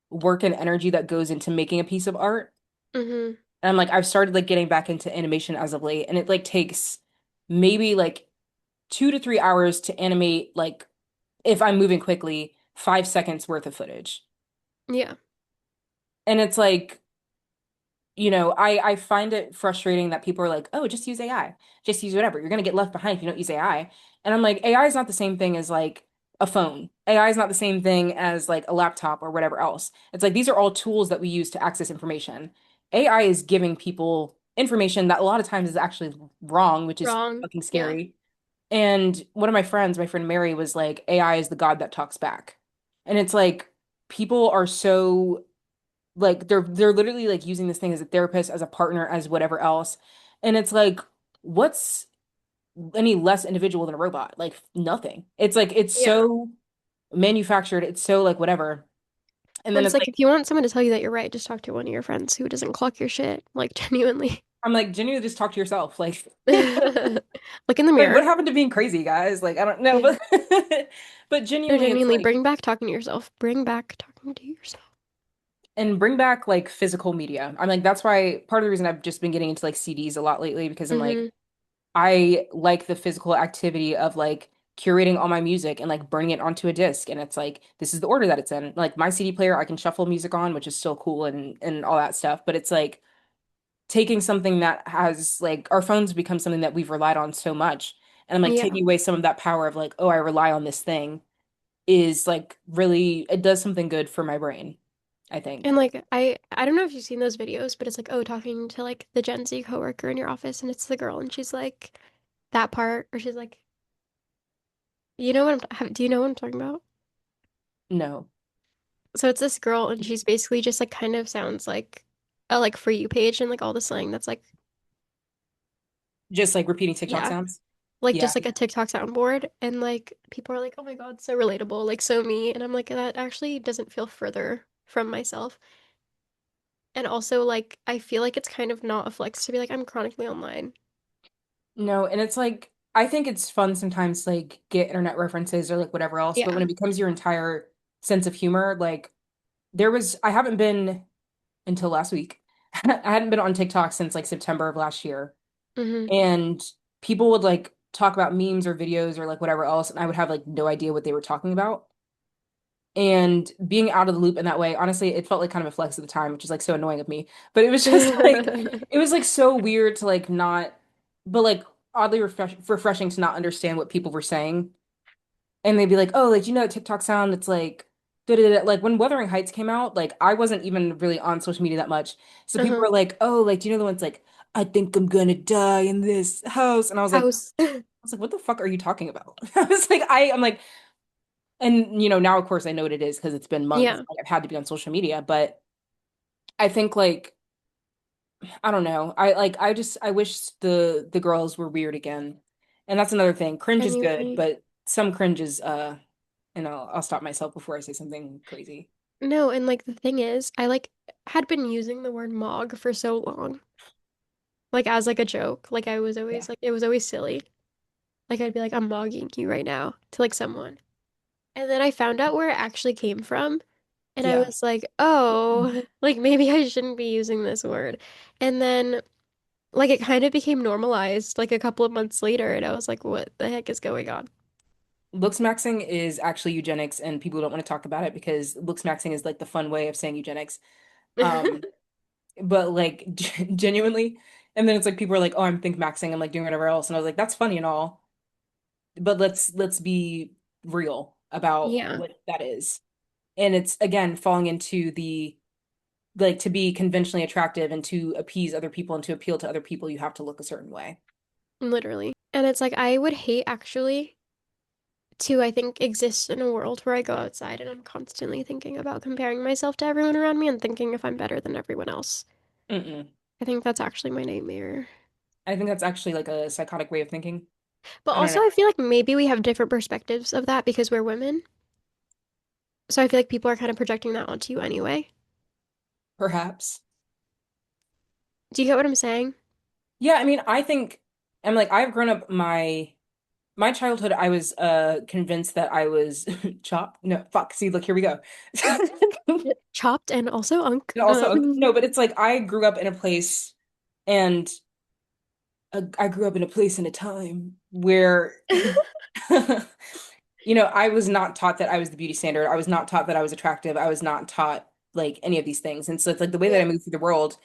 work and energy that goes into making a piece of art. Mm-hmm. And I'm like, I've started like getting back into animation as of late, and it like takes maybe like 2 to 3 hours to animate like if I'm moving quickly, 5 seconds worth of footage. Yeah. And it's like I find it frustrating that people are like, oh, just use AI. Just use whatever. You're gonna get left behind if you don't use AI. And I'm like, AI is not the same thing as like a phone. AI is not the same thing as like a laptop or whatever else. It's like these are all tools that we use to access information. AI is giving people information that a lot of times is actually wrong, which is Wrong. fucking Yeah. scary. And one of my friends, my friend Mary, was like, AI is the God that talks back. And it's like people are so like they're literally like using this thing as a therapist, as a partner, as whatever else. And it's like, what's any less individual than a robot? Like nothing. It's like it's Yeah. so manufactured, it's so like whatever. And But then it's it's like like if you want someone to tell you that you're right, just talk to one of your friends who doesn't clock your shit. Like genuinely. I'm like, genuinely just talk to yourself. Like Look in the like what mirror. happened to being crazy, guys? Like I don't know, Yeah. but but No, genuinely it's genuinely, like bring back talking to yourself. Bring back talking to yourself. and bring back like physical media. I'm like that's why part of the reason I've just been getting into like CDs a lot lately because I'm like Mm-hmm. I like the physical activity of like curating all my music and like burning it onto a disc. And it's like, this is the order that it's in. Like my CD player, I can shuffle music on, which is still cool and all that stuff. But it's like taking something that has like our phones become something that we've relied on so much. And I'm like Yeah. taking away some of that power of like, oh, I rely on this thing is like really, it does something good for my brain, I And think. like I don't know if you've seen those videos, but it's like, oh, talking to like the Gen Z coworker in your office and it's the girl and she's like that part or she's like, you know what do you know what I'm talking about? No, So it's this girl and she's basically just like kind of sounds like a like for you page and like all the slang that's like just like repeating TikTok yeah, sounds. like Yeah. just like a TikTok soundboard and like people are like, "Oh my God, so relatable, like so me." And I'm like, that actually doesn't feel further from myself. And also like I feel like it's kind of not a flex to be like I'm chronically online. No, and it's like I think it's fun sometimes to, like get internet references or like whatever else, but when Yeah. it becomes your entire sense of humor, like I haven't been until last week. I hadn't been on TikTok since like September of last year. Hmm. And people would like talk about memes or videos or like whatever else, and I would have like no idea what they were talking about. And being out of the loop in that way, honestly, it felt like kind of a flex at the time, which is like so annoying of me. But it was just like it was like so weird to like not, but like oddly refreshing to not understand what people were saying. And they'd be like, "Oh, like you know, that TikTok sound. It's like da-da-da." Like when Wuthering Heights came out, like I wasn't even really on social media that much. So people Uh-huh. were like, "Oh, like do you know the ones like I think I'm gonna die in this house?" And House. I was like, "What the fuck are you talking about?" I was like, I'm like, and now of course I know what it is because it's been months. Yeah. Like I've had to be on social media, but I think like I don't know. I wish the girls were weird again. And that's another thing. Cringe is good, Anyway. but some cringe is and I'll stop myself before I say something crazy. No, and like the thing is, I like had been using the word mog for so long, like as like a joke. Like I was Yeah. always like it was always silly. Like I'd be like, I'm mogging you right now to like someone. And then I found out where it actually came from. And I Yeah. was like, oh, like maybe I shouldn't be using this word. And then like it kind of became normalized like a couple of months later. And I was like, what the heck is going on? Looks maxing is actually eugenics, and people don't want to talk about it because looks maxing is like the fun way of saying eugenics. Um, but like genuinely, and then it's like people are like, "Oh, I'm think maxing," I'm like doing whatever else, and I was like, "That's funny and all, but let's be real about Yeah, what that is." And it's again falling into the like to be conventionally attractive and to appease other people and to appeal to other people, you have to look a certain way. literally. And it's like I would hate actually to, I think, exist in a world where I go outside and I'm constantly thinking about comparing myself to everyone around me and thinking if I'm better than everyone else. Mm-mm. I think that's actually my nightmare. I think that's actually like a psychotic way of thinking. But I don't also, know. I feel like maybe we have different perspectives of that because we're women. So I feel like people are kind of projecting that onto you anyway. Perhaps. Do you get what I'm saying? Yeah, I mean, I think I'm like I've grown up my childhood, I was convinced that I was chopped. No, fuck. See, look, here we go. Chopped and also unk. And also, no, but it's like I grew up in a place and I grew up in a place and a time where I was not taught that I was the beauty standard. I was not taught that I was attractive. I was not taught like any of these things. And so it's like the way that I Yeah. moved through the world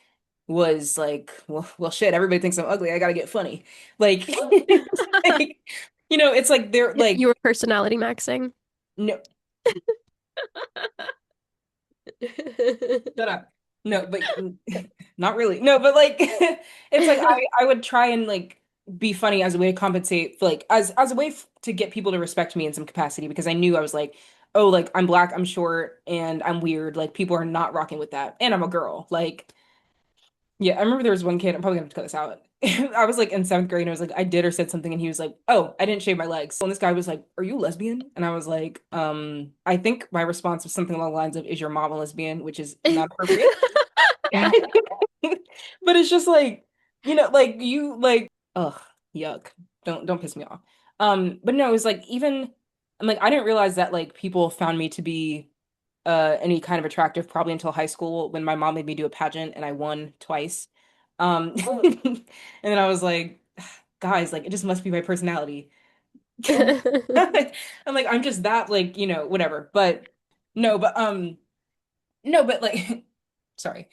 was like, well, shit, everybody thinks I'm ugly. I gotta get funny. Like, it's like, it's like they're like, You were personality maxing. no, shut up. No, but not really. No, but like, it's like I would try and like be funny as a way to compensate for like as a way to get people to respect me in some capacity because I knew I was like, oh, like I'm black, I'm short, and I'm weird. Like people are not rocking with that, and I'm a girl. Like yeah, I remember there was one kid, I'm probably gonna have to cut this out. I was like in seventh grade and I was like, I did or said something and he was like, oh, I didn't shave my legs. And this guy was like, are you lesbian? And I was like, I think my response was something along the lines of, is your mom a lesbian? Which is not appropriate. But it's just like, like you like, ugh, yuck. Don't piss me off. But no, it was like even I'm like, I didn't realize that like people found me to be any kind of attractive probably until high school when my mom made me do a pageant and I won twice. And then I was like, guys, like it just must be my personality. I'm like, I'm just that, like, whatever. But no, but no, but like sorry.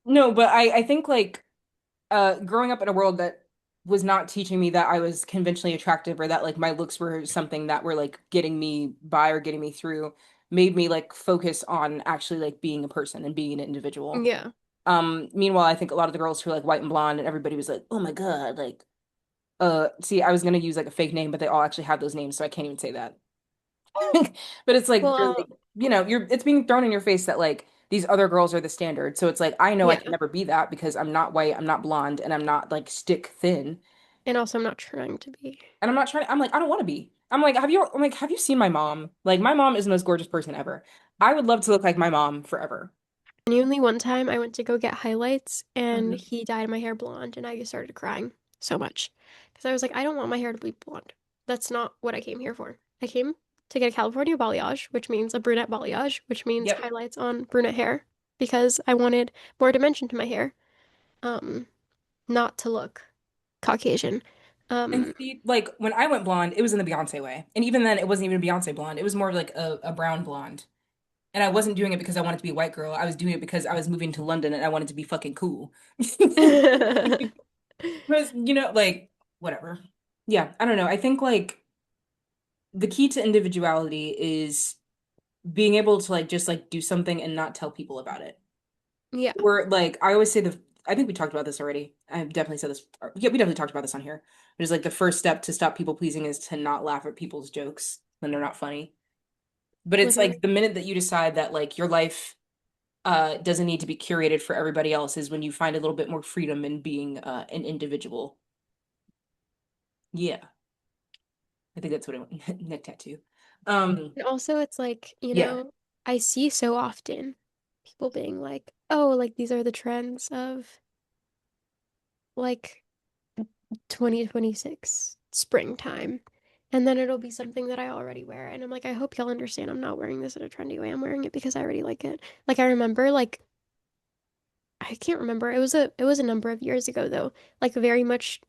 No, but I think like growing up in a world that was not teaching me that I was conventionally attractive or that like my looks were something that were like getting me by or getting me through made me like focus on actually like being a person and being an individual. Yeah. Meanwhile, I think a lot of the girls who were like white and blonde and everybody was like, "Oh my God," like see, I was gonna use like a fake name, but they all actually have those names, so I can't even say that. But it's like they're Well, like, it's being thrown in your face that like these other girls are the standard. So it's like I know I can yeah. never be that because I'm not white, I'm not blonde, and I'm not like stick thin. And also, I'm not trying to be. And I'm not trying I'm like, I don't want to be. I'm like, have you seen my mom? Like my mom is the most gorgeous person ever. I would love to look like my mom forever. Genuinely, one time I went to go get highlights and Mhm. he dyed my hair blonde, and I just started crying so much because I was like, I don't want my hair to be blonde. That's not what I came here for. I came to get a California balayage, which means a brunette balayage, which means Yep. highlights on brunette hair because I wanted more dimension to my hair, um, not to look Caucasian. And Um, see, like when I went blonde, it was in the Beyonce way. And even then, it wasn't even a Beyonce blonde. It was more of like a brown blonde. And I wasn't doing it because I wanted to be a white girl. I was doing it because I was moving to London and I wanted to be fucking cool. Because, like, whatever. Yeah, I don't know. I think like the key to individuality is being able to like just like do something and not tell people about it. yeah, Or like I always say I think we talked about this already. I've definitely said this. Yeah, we definitely talked about this on here. Which is like the first step to stop people pleasing is to not laugh at people's jokes when they're not funny. But it's literally. like the minute that you decide that like your life doesn't need to be curated for everybody else is when you find a little bit more freedom in being an individual. Yeah, I think that's what I want. Neck tattoo. And also, it's like, Yeah, I see so often people being like, oh, like these are the trends of like 2026 springtime. And then it'll be something that I already wear. And I'm like, I hope y'all understand I'm not wearing this in a trendy way. I'm wearing it because I already like it. Like I remember like I can't remember. It was a number of years ago though. Like very much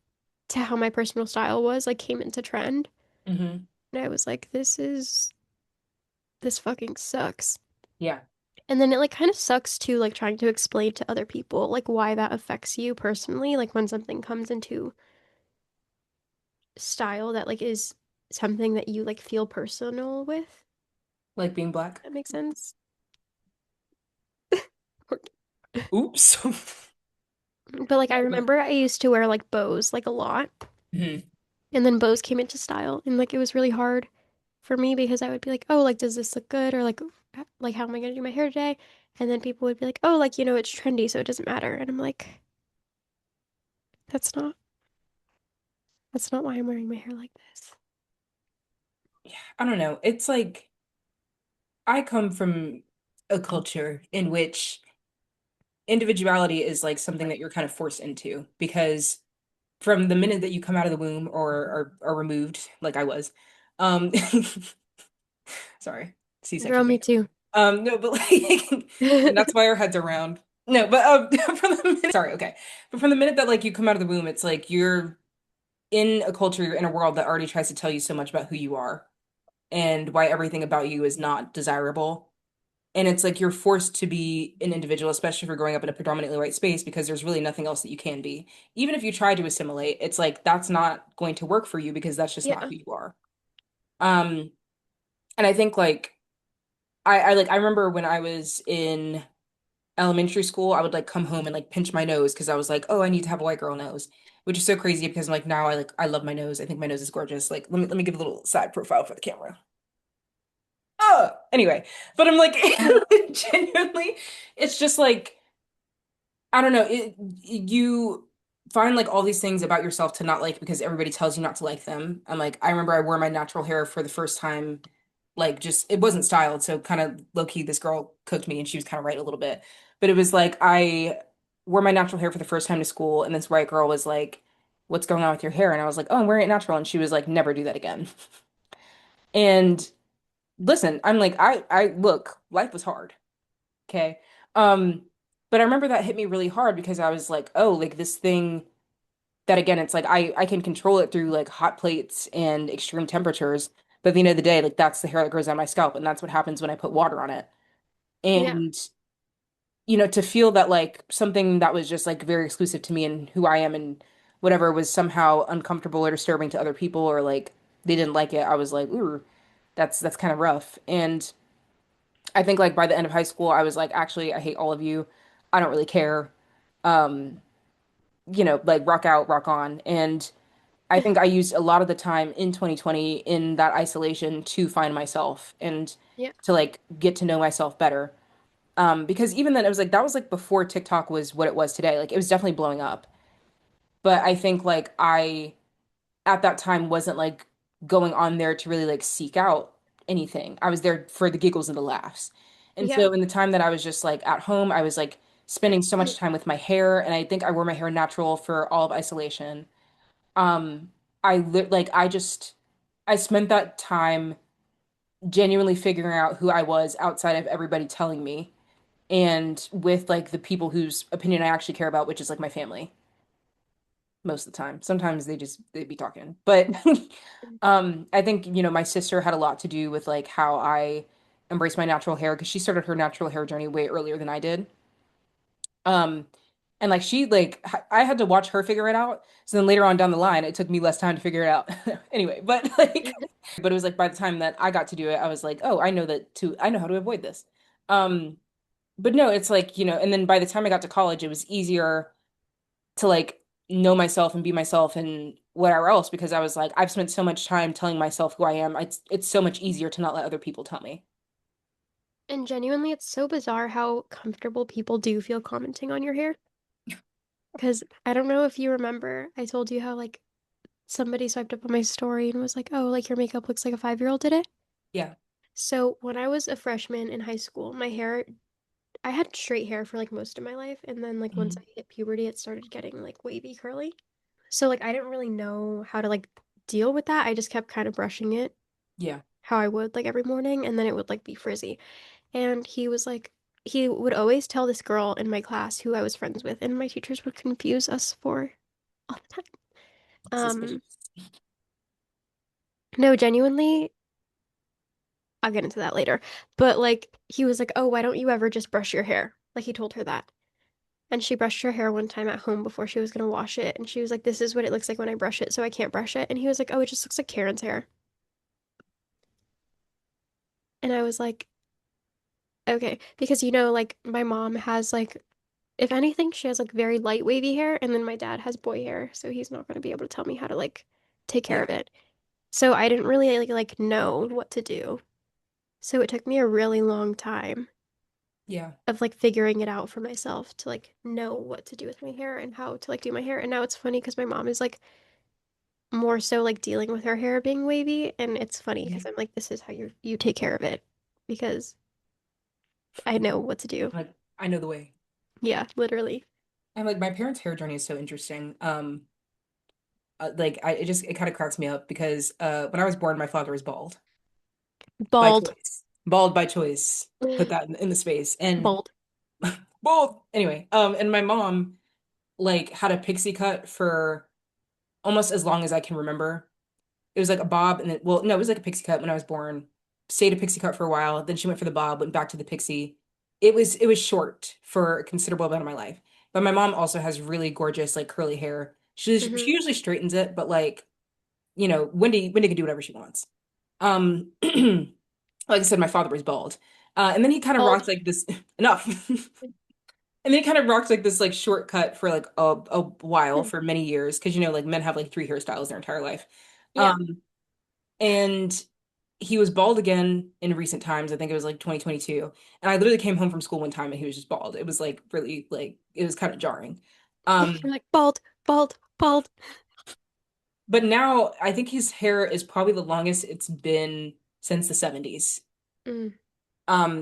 to how my personal style was, like came into trend. hmm And I was like, this fucking sucks. yeah, And then it like kind of sucks too, like trying to explain to other people like why that affects you personally, like when something comes into style that like is something that you like feel personal with. like being black. That makes sense. Oops. But like I remember I used to wear like bows like a lot. Mhm. And then bows came into style and like it was really hard for me because I would be like, "Oh, like does this look good?" or like how am I going to do my hair today? And then people would be like, "Oh, like it's trendy, so it doesn't matter." And I'm like, "That's not that's not why I'm wearing my hair like this." Yeah, I don't know. It's like I come from a culture in which individuality is like something that you're kind of forced into because from the minute that you come out of the womb or are removed, like I was, um, sorry, Girl, C-section me joke. too. No, but like, and that's why our heads are round. No, but from the minute, sorry, okay, but from the minute that like you come out of the womb, it's like you're in a culture, you're in a world that already tries to tell you so much about who you are and why everything about you is not desirable. And it's like you're forced to be an individual, especially if you're growing up in a predominantly white space, because there's really nothing else that you can be. Even if you try to assimilate, it's like that's not going to work for you because that's just not Yeah. who you are. Um, and I think like I remember when I was in elementary school, I would like come home and like pinch my nose because I was like, oh, I need to have a white girl nose, which is so crazy because I'm like now I love my nose. I think my nose is gorgeous. Like let me give a little side profile for the camera. Oh, anyway, but I'm like genuinely, it's just like I don't know, you find like all these things about yourself to not like because everybody tells you not to like them. I'm like I remember I wore my natural hair for the first time, like just it wasn't styled, so kind of low key this girl cooked me and she was kind of right a little bit. But it was like I wore my natural hair for the first time to school and this white girl was like, "What's going on with your hair?" And I was like, "Oh, I'm wearing it natural." And she was like, "Never do that again." And listen, I'm like, I look, life was hard. Okay. Um, but I remember that hit me really hard because I was like, oh, like this thing. that again, it's like I can control it through like hot plates and extreme temperatures. But at the end of the day, like that's the hair that grows on my scalp, and that's what happens when I put water on it. Yeah. And to feel that like something that was just like very exclusive to me and who I am and whatever was somehow uncomfortable or disturbing to other people or like they didn't like it, I was like, ooh, that's kind of rough. And I think like by the end of high school, I was like, actually, I hate all of you. I don't really care. Um, like rock out, rock on. And I think I used a lot of the time in 2020 in that isolation to find myself and Yeah. to like get to know myself better. Because even then it was like that was like before TikTok was what it was today. Like it was definitely blowing up. But I think like I at that time wasn't like going on there to really like seek out anything. I was there for the giggles and the laughs. And Yeah. so in the time that I was just like at home, I was like spending so much time with my hair and I think I wore my hair natural for all of isolation. Um I just I spent that time genuinely figuring out who I was outside of everybody telling me and with like the people whose opinion I actually care about, which is like my family most of the time. Sometimes they'd be talking. But I think, my sister had a lot to do with like how I embrace my natural hair because she started her natural hair journey way earlier than I did. Um and like she like I had to watch her figure it out. So then later on down the line, it took me less time to figure it out. Anyway, but like but it was like by the time that I got to do it, I was like, "Oh, I know how to avoid this." Um but no, it's like, and then by the time I got to college, it was easier to like know myself and be myself and whatever else because I was like, I've spent so much time telling myself who I am. It's so much easier to not let other people tell me. And genuinely, it's so bizarre how comfortable people do feel commenting on your hair. Because I don't know if you remember, I told you how like somebody swiped up on my story and was like, "Oh, like your makeup looks like a 5-year-old did it." Yeah. So when I was a freshman in high school, I had straight hair for like most of my life, and then like once I Mhm. hit puberty, it started getting like wavy curly. So like I didn't really know how to like deal with that. I just kept kind of brushing it Yeah. how I would like every morning, and then it would like be frizzy. And he would always tell this girl in my class who I was friends with, and my teachers would confuse us for all the time. Um, Suspicious. no, genuinely, I'll get into that later. But like he was like, "Oh, why don't you ever just brush your hair?" Like he told her that. And she brushed her hair one time at home before she was gonna wash it, and she was like, "This is what it looks like when I brush it, so I can't brush it." And he was like, "Oh, it just looks like Karen's hair." And I was like, "Okay," because like my mom has like if anything, she has like very light wavy hair, and then my dad has boy hair, so he's not gonna be able to tell me how to like take care Yeah. of it. So I didn't really like know what to do. So it took me a really long time Yeah. of like figuring it out for myself to like know what to do with my hair and how to like do my hair. And now it's funny because my mom is like more so like dealing with her hair being wavy, and it's funny because Mhm. I'm like, this is how you take care of it because I know what to do. Like I know the way. Yeah, literally. And like my parents' hair journey is so interesting. Like it kind of cracks me up because when I was born, my father was bald by Bald. choice. Bald by choice. Put that in the space. And Bald. bald. Anyway, and my mom like had a pixie cut for almost as long as I can remember. It was like a bob and then well, no, it was like a pixie cut when I was born. Stayed a pixie cut for a while, then she went for the bob, went back to the pixie. It was short for a considerable amount of my life. But my mom also has really gorgeous like curly hair. She Hmm. usually straightens it, but like, Wendy can do whatever she wants. Like I said, my father was bald. And then he kind of Bald. rocked like this enough. And then he kind of rocked like this like shortcut for like a while for many years because like men have like three hairstyles their entire life. Yeah. Um and he was bald again in recent times. I think it was like 2022. And I literally came home from school one time and he was just bald. It was like really like it was kind of jarring. I'm Um like, bald, bald, bald. but now I think his hair is probably the longest it's been since the 70s. Mm.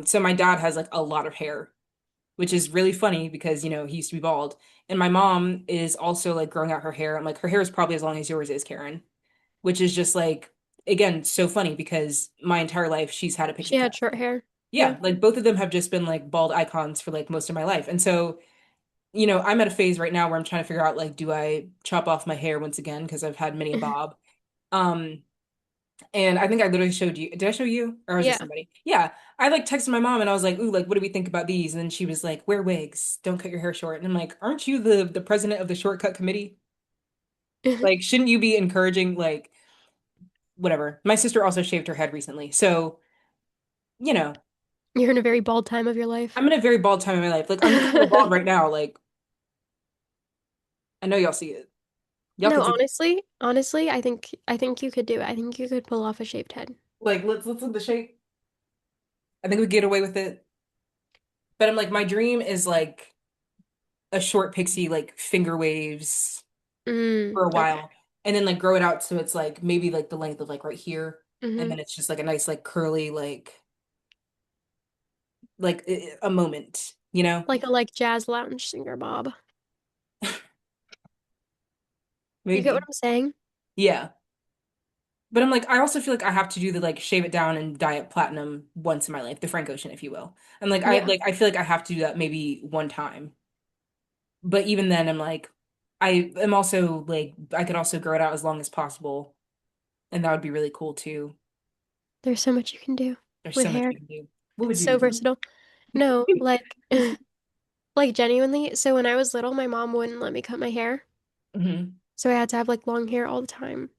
So my dad has like a lot of hair, which is really funny because, he used to be bald. And my mom is also like growing out her hair. I'm like, her hair is probably as long as yours is, Karen, which is just like, again, so funny because my entire life she's had a She pixie cut. had short hair. Yeah. Yeah, like both of them have just been like bald icons for like most of my life. And so I'm at a phase right now where I'm trying to figure out like, do I chop off my hair once again? Because I've had many a bob. Um, and I think I literally showed you. Did I show you? Or was it Yeah. somebody? Yeah. I like texted my mom and I was like, ooh, like, what do we think about these? And then she was like, wear wigs. Don't cut your hair short. And I'm like, aren't you the president of the shortcut committee? Like, shouldn't you be encouraging like whatever? My sister also shaved her head recently. So, you know, You're in a very bald time of your life. I'm in a very bald time in my life. Like, I'm kind of bald right now. Like, I know y'all see it. Y'all No, can see it. honestly, I think you could do it. I think you could pull off a shaved head. Like, let's look the shape. I think we get away with it. But I'm like, my dream is like a short pixie, like finger waves for a Okay. while, and then like grow it out so it's like maybe like the length of like right here, and Hmm. then it's just like a nice like curly like a moment, you know? Like jazz lounge singer Bob. You get what Maybe. I'm saying? Yeah. But I'm like, I also feel like I have to do the like shave it down and dye it platinum once in my life, the Frank Ocean, if you will. And Yeah. I feel like I have to do that maybe one time. But even then, I'm like, I am also like, I could also grow it out as long as possible, and that would be really cool too. There's so much you can do There's with so much hair. we can do. What would It's you so do? versatile. No, like like genuinely, so when I was little, my mom wouldn't let me cut my hair. Hmm. So I had to have like long hair all the time.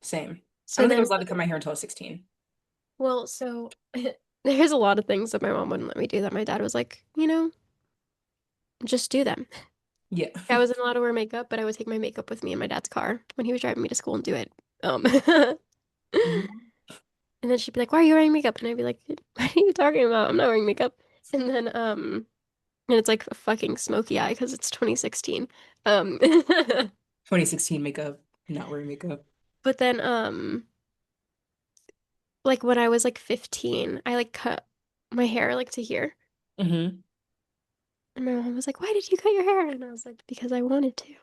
Same. I So don't think I then was allowed to cut my hair until I was 16. well, so there's a lot of things that my mom wouldn't let me do that my dad was like, just do them. Yeah. I wasn't allowed to wear makeup, but I would take my makeup with me in my dad's car when he was driving me to school and do it. Mhm. And then she'd be like, "Why are you wearing makeup?" And I'd be like, "What are you talking about? I'm not wearing makeup." And then and it's like a fucking smoky eye because it's 2016. Um 2016 makeup, not wearing makeup. but then like when I was like 15, I like cut my hair like to here. Hmm. And my mom was like, "Why did you cut your hair?" And I was like, "Because I wanted to."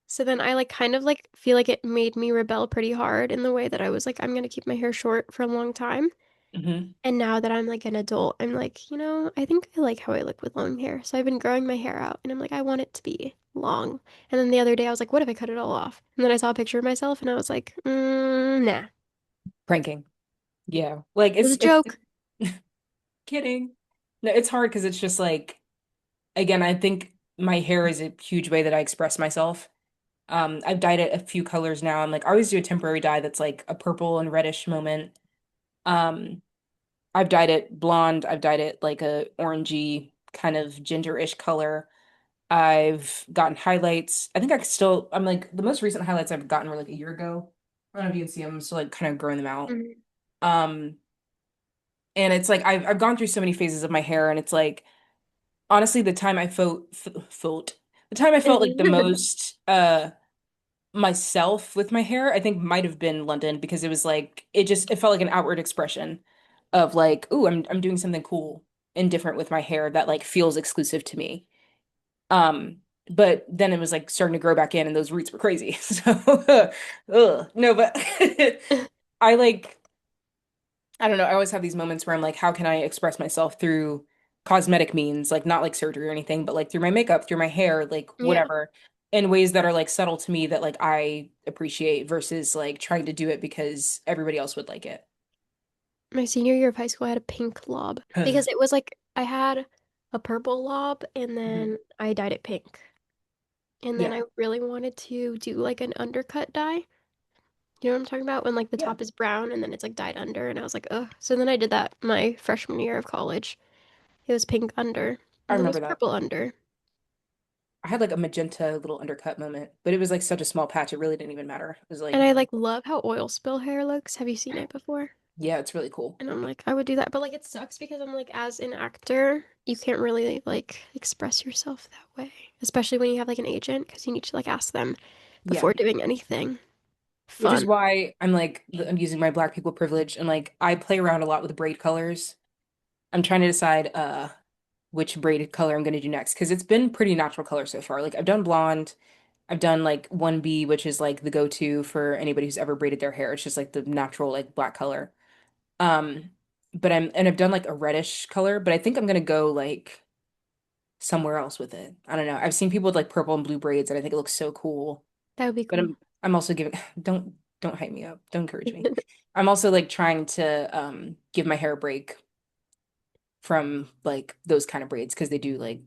So then I like kind of like feel like it made me rebel pretty hard in the way that I was like, I'm gonna keep my hair short for a long time. Hmm. And now that I'm like an adult, I'm like, I think I like how I look with long hair. So I've been growing my hair out and I'm like, I want it to be long. And then the other day I was like, what if I cut it all off? And then I saw a picture of myself and I was like, nah. Pranking. Yeah. Like It was a it's joke. kidding. No, it's hard because it's just like again, I think my hair is a huge way that I express myself. I've dyed it a few colors now. I'm like I always do a temporary dye that's like a purple and reddish moment. Um, I've dyed it blonde. I've dyed it like a orangey kind of ginger-ish color. I've gotten highlights. I think I'm like the most recent highlights I've gotten were like a year ago. I don't know if you can see them. I'm still like kind of growing them out. Mhm. Um, and it's like I've gone through so many phases of my hair, and it's like honestly, the time I felt like the most myself with my hair, I think might have been London because it was like it felt like an outward expression of like, ooh, I'm doing something cool and different with my hair that like feels exclusive to me. But then it was like starting to grow back in and those roots were crazy. So ugh. No, but I like I don't know, I always have these moments where I'm like, how can I express myself through cosmetic means, like not like surgery or anything, but like through my makeup, through my hair, like Yeah. whatever, in ways that are like subtle to me that like I appreciate versus like trying to do it because everybody else would like it. My senior year of high school, I had a pink lob because it was like I had a purple lob and Mhm. then I dyed it pink. And then Yeah. I really wanted to do like an undercut dye. You know what I'm talking about? When like the Yeah. top is brown and then it's like dyed under, and I was like, ugh. So then I did that my freshman year of college. It was pink under, I and then it was remember that. purple under. I had like a magenta little undercut moment, but it was like such a small patch, it really didn't even matter. It was And like, I like love how oil spill hair looks. Have you seen it before? yeah, it's really cool. And I'm like, I would do that, but like it sucks because I'm like, as an actor, you can't really like express yourself that way, especially when you have like an agent, because you need to like ask them Yeah. before doing anything Which is fun. why I'm like I'm using my black people privilege and like I play around a lot with braid colors. I'm trying to decide which braided color I'm gonna do next because it's been pretty natural color so far. Like I've done blonde, I've done like 1B, which is like the go-to for anybody who's ever braided their hair. It's just like the natural like black color. Um, but I've done like a reddish color, but I think I'm gonna go like somewhere else with it. I don't know. I've seen people with like purple and blue braids and I think it looks so cool. That would be But cool. I'm also giving don't hype me up. Don't encourage me. I'm also like trying to give my hair a break from like those kind of braids because they do like,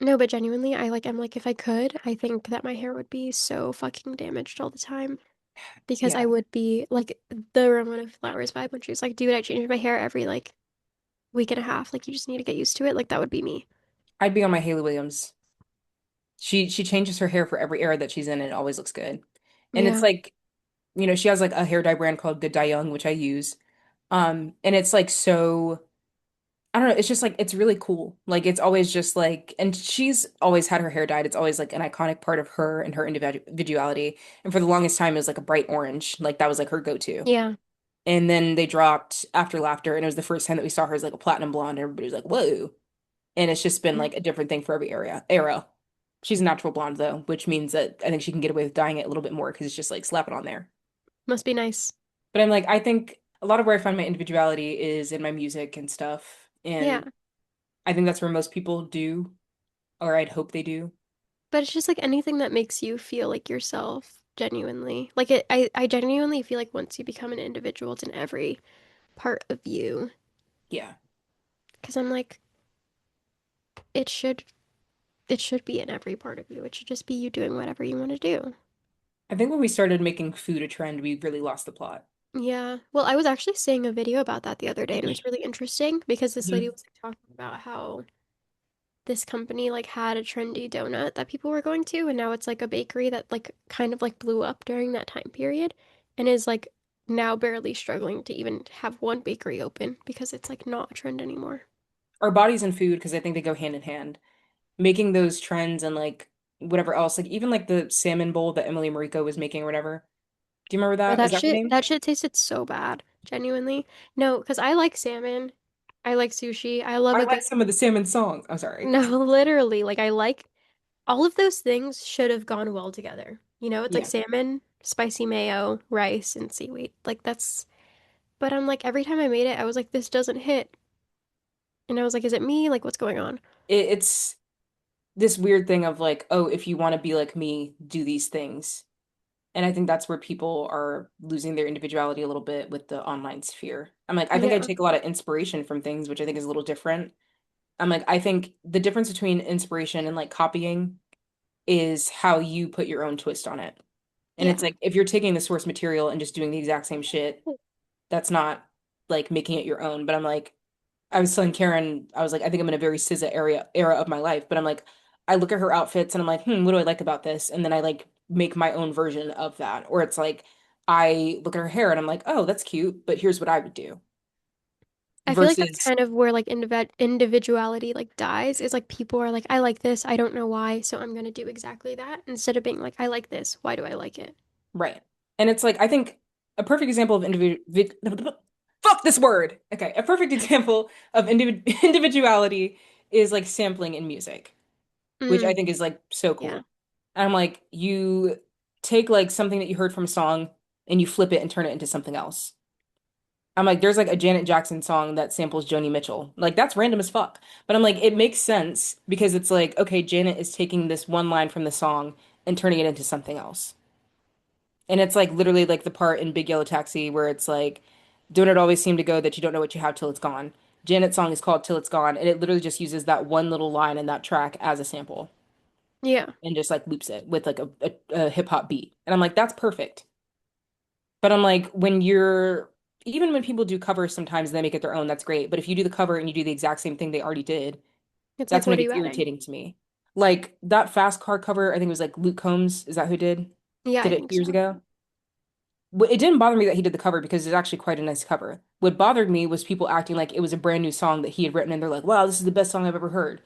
No, but genuinely, I'm like, if I could, I think that my hair would be so fucking damaged all the time because I yeah. would be like the Ramona Flowers vibe when she was like, dude, I change my hair every like week and a half. Like, you just need to get used to it. Like, that would be me. I'd be on my Haley Williams. She changes her hair for every era that she's in and it always looks good. And it's Yeah. like, she has like a hair dye brand called Good Dye Young, which I use. And it's like so I don't know, it's just like it's really cool. Like it's always just like and she's always had her hair dyed. It's always like an iconic part of her and her individuality. And for the longest time it was like a bright orange. Like that was like her go-to. Yeah. And then they dropped After Laughter and it was the first time that we saw her as like a platinum blonde. And everybody was like, "Whoa." And it's just been Mhm. like a different thing for every era. She's a natural blonde though, which means that I think she can get away with dyeing it a little bit more because it's just like slap it on there. Must be nice. But I'm like, I think a lot of where I find my individuality is in my music and stuff. Yeah. And I think that's where most people do, or I'd hope they do. But it's just like anything that makes you feel like yourself, genuinely. I genuinely feel like once you become an individual, it's in every part of you. Yeah. Because I'm like, it should it should be in every part of you. It should just be you doing whatever you want to do. I think when we started making food a trend, we really lost the plot. Yeah. Well, I was actually seeing a video about that the other day, and it was really interesting because this lady Mhm. was like, talking about how this company like had a trendy donut that people were going to, and now it's like a bakery that like kind of like blew up during that time period and is like now barely struggling to even have one bakery open because it's like not a trend anymore. Our bodies and food, because I think they go hand in hand. Making those trends and like whatever else, like even like the salmon bowl that Emily Mariko was making or whatever. Do you remember Well, that? Is that her name? that shit tasted so bad, genuinely. No, because I like salmon. I like sushi. I love I a like good some of the salmon songs. I'm sorry. no, literally. Like I like all of those things should have gone well together. You know, it's like Yeah. salmon, spicy mayo, rice, and seaweed. Like that's but I'm like every time I made it, I was like this doesn't hit. And I was like, is it me? Like what's going on? It's this weird thing of like, oh, if you want to be like me, do these things. And I think that's where people are losing their individuality a little bit with the online sphere. I'm like, I think I Yeah. take a lot of inspiration from things, which I think is a little different. I'm like, I think the difference between inspiration and like copying is how you put your own twist on it. And Yeah. it's like if you're taking the source material and just doing the exact same shit, that's not like making it your own. But I'm like, I was telling Karen, I was like, I think I'm in a very SZA era of my life, but I'm like, I look at her outfits and I'm like, what do I like about this? And then I like make my own version of that. Or it's like I look at her hair and I'm like, oh, that's cute, but here's what I would do. I feel like that's Versus, kind of where like individuality like dies is like people are like, I like this, I don't know why, so I'm gonna do exactly that instead of being like, I like this, why do I like it? right. And it's like I think a perfect example of fuck this word. Okay, a perfect example of individuality is like sampling in music, which I Mm, think is like so yeah. cool. And I'm like, you take like something that you heard from a song and you flip it and turn it into something else. I'm like, there's like a Janet Jackson song that samples Joni Mitchell. Like, that's random as fuck. But I'm like, it makes sense because it's like, okay, Janet is taking this one line from the song and turning it into something else. And it's like literally like the part in Big Yellow Taxi where it's like, don't it always seem to go that you don't know what you have till it's gone. Janet's song is called Till It's Gone, and it literally just uses that one little line in that track as a sample Yeah. and just like loops it with like a hip hop beat. And I'm like, that's perfect. But I'm like, even when people do covers sometimes they make it their own, that's great. But if you do the cover and you do the exact same thing they already did, It's like, that's when it what are gets you adding? irritating to me. Like that Fast Car cover, I think it was like Luke Combs, is that who Yeah, did I it think years so. ago? It didn't bother me that he did the cover because it's actually quite a nice cover. What bothered me was people acting like it was a brand new song that he had written and they're like, wow, this is the best song I've ever heard.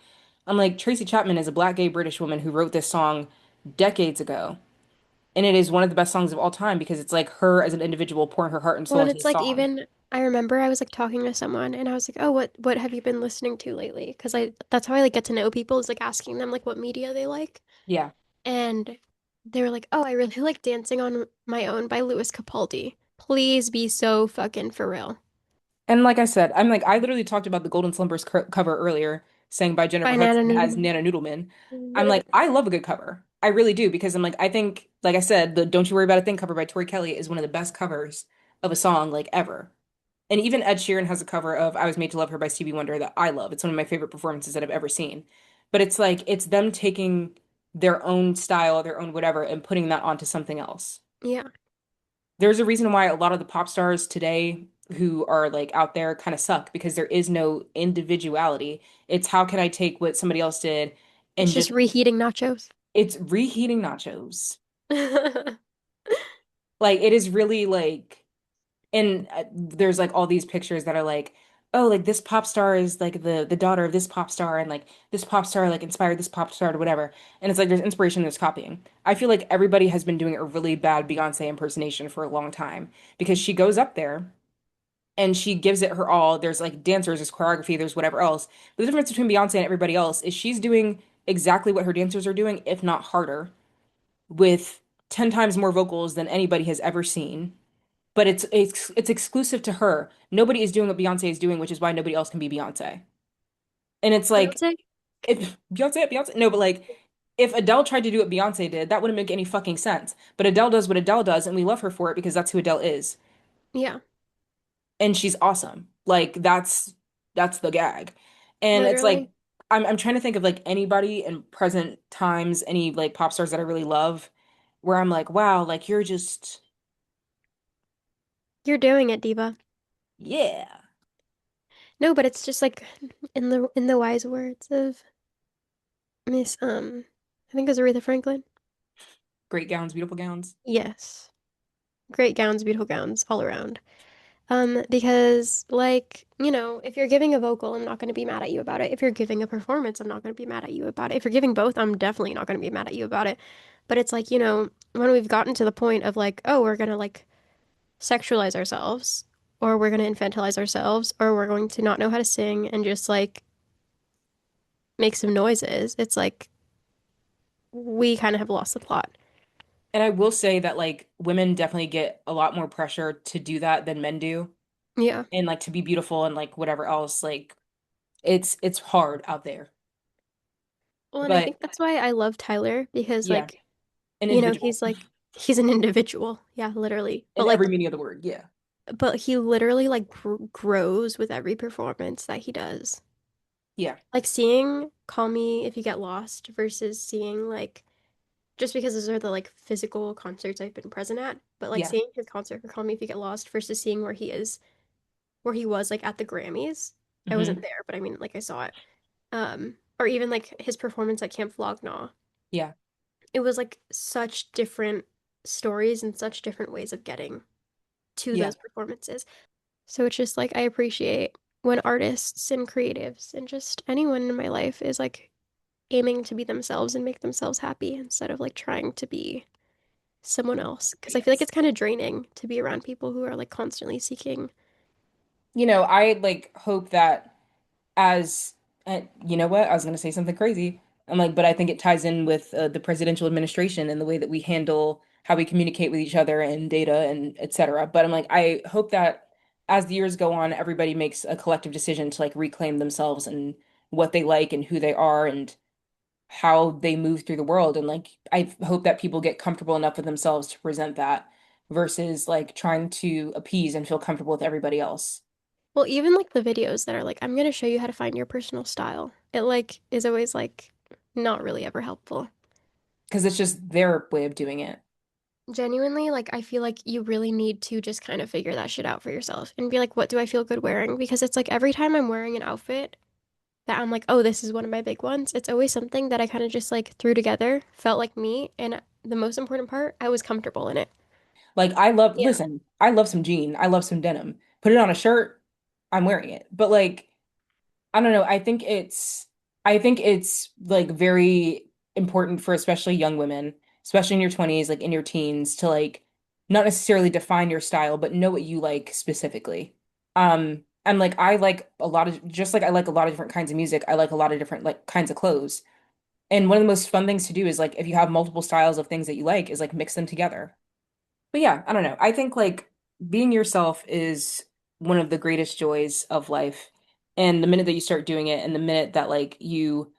I'm like, Tracy Chapman is a black gay British woman who wrote this song decades ago. And it is one of the best songs of all time because it's like her as an individual pouring her heart and Well, soul and into it's the like song. even I remember I was like talking to someone and I was like, "Oh, what have you been listening to lately?" Because I that's how I like get to know people is like asking them like what media they like. Yeah. And they were like, "Oh, I really like Dancing on My Own by Louis Capaldi. Please be so fucking for real." And like I said, I'm like, I literally talked about the Golden Slumbers cover earlier sang by Jennifer By Nana Hudson as Noodle. Nana Noodleman. I'm like, I love a good cover. I really do because I'm like, I think, like I said, the Don't You Worry About a Thing cover by Tori Kelly is one of the best covers of a song like ever. And even Ed Sheeran has a cover of I Was Made to Love Her by Stevie Wonder that I love. It's one of my favorite performances that I've ever seen. But it's like it's them taking their own style, their own whatever, and putting that onto something else. Yeah. There's a reason why a lot of the pop stars today who are like out there kind of suck because there is no individuality. It's how can I take what somebody else did It's and just just reheating nachos. it's reheating nachos. Like it is really like and there's like all these pictures that are like oh like this pop star is like the daughter of this pop star and like this pop star like inspired this pop star or whatever and it's like there's inspiration there's copying. I feel like everybody has been doing a really bad Beyonce impersonation for a long time because she goes up there and she gives it her all. There's like dancers, there's choreography, there's whatever else. But the difference between Beyonce and everybody else is she's doing exactly what her dancers are doing, if not harder, with 10 times more vocals than anybody has ever seen. But it's exclusive to her. Nobody is doing what Beyonce is doing, which is why nobody else can be Beyonce. And it's like Beyonce? if Beyonce, no, but like if Adele tried to do what Beyonce did, that wouldn't make any fucking sense. But Adele does what Adele does, and we love her for it because that's who Adele is. Yeah, And she's awesome. Like that's the gag. And it's like literally. I'm trying to think of like anybody in present times, any like pop stars that I really love, where I'm like, wow, like you're just You're doing it, Diva. yeah. No, but it's just like in the wise words of Miss I think it was Aretha Franklin. Great gowns, beautiful gowns. Yes. Great gowns, beautiful gowns all around. Because like, if you're giving a vocal, I'm not going to be mad at you about it. If you're giving a performance, I'm not going to be mad at you about it. If you're giving both, I'm definitely not going to be mad at you about it. But it's like, when we've gotten to the point of like, oh, we're going to like sexualize ourselves, or we're going to infantilize ourselves, or we're going to not know how to sing and just like make some noises, it's like we kind of have lost the plot. And I will say that like women definitely get a lot more pressure to do that than men do. Yeah. And like to be beautiful and like whatever else, like it's hard out there. Well, and I But think that's why I love Tyler because yeah, like, an individual he's an individual. Yeah, literally. in every meaning of the word. Yeah. But he literally like grows with every performance that he does. Yeah. Like seeing Call Me If You Get Lost versus seeing like just because those are the like physical concerts I've been present at, but like Yeah. seeing his concert for Call Me If You Get Lost versus seeing where he was like at the Grammys. I wasn't Hmm. there, but I mean like I saw it. Or even like his performance at Camp Flog Gnaw. Yeah. It was like such different stories and such different ways of getting to Yeah. those performances. So it's just like I appreciate when artists and creatives and just anyone in my life is like aiming to be themselves and make themselves happy instead of like trying to be someone else. Because I feel like Yes. it's kind of draining to be around people who are like constantly seeking. I like hope that as you know what? I was going to say something crazy. I'm like, but I think it ties in with the presidential administration and the way that we handle how we communicate with each other and data and et cetera. But I'm like, I hope that as the years go on, everybody makes a collective decision to like reclaim themselves and what they like and who they are and how they move through the world. And like, I hope that people get comfortable enough with themselves to present that versus like trying to appease and feel comfortable with everybody else. Well, even like the videos that are like, I'm gonna show you how to find your personal style. It like is always like not really ever helpful. Because it's just their way of doing it. Genuinely, like I feel like you really need to just kind of figure that shit out for yourself and be like, what do I feel good wearing? Because it's like every time I'm wearing an outfit that I'm like, oh, this is one of my big ones, it's always something that I kind of just like threw together, felt like me, and the most important part, I was comfortable in it. Like Yeah. listen, I love some jean, I love some denim. Put it on a shirt, I'm wearing it. But like, I don't know, I think it's like very important for especially young women, especially in your 20s, like in your teens, to like not necessarily define your style, but know what you like specifically. And like I like a lot of just like I like a lot of different kinds of music, I like a lot of different like kinds of clothes. And one of the most fun things to do is like if you have multiple styles of things that you like, is like mix them together. But yeah, I don't know. I think like being yourself is one of the greatest joys of life. And the minute that you start doing it and the minute that like you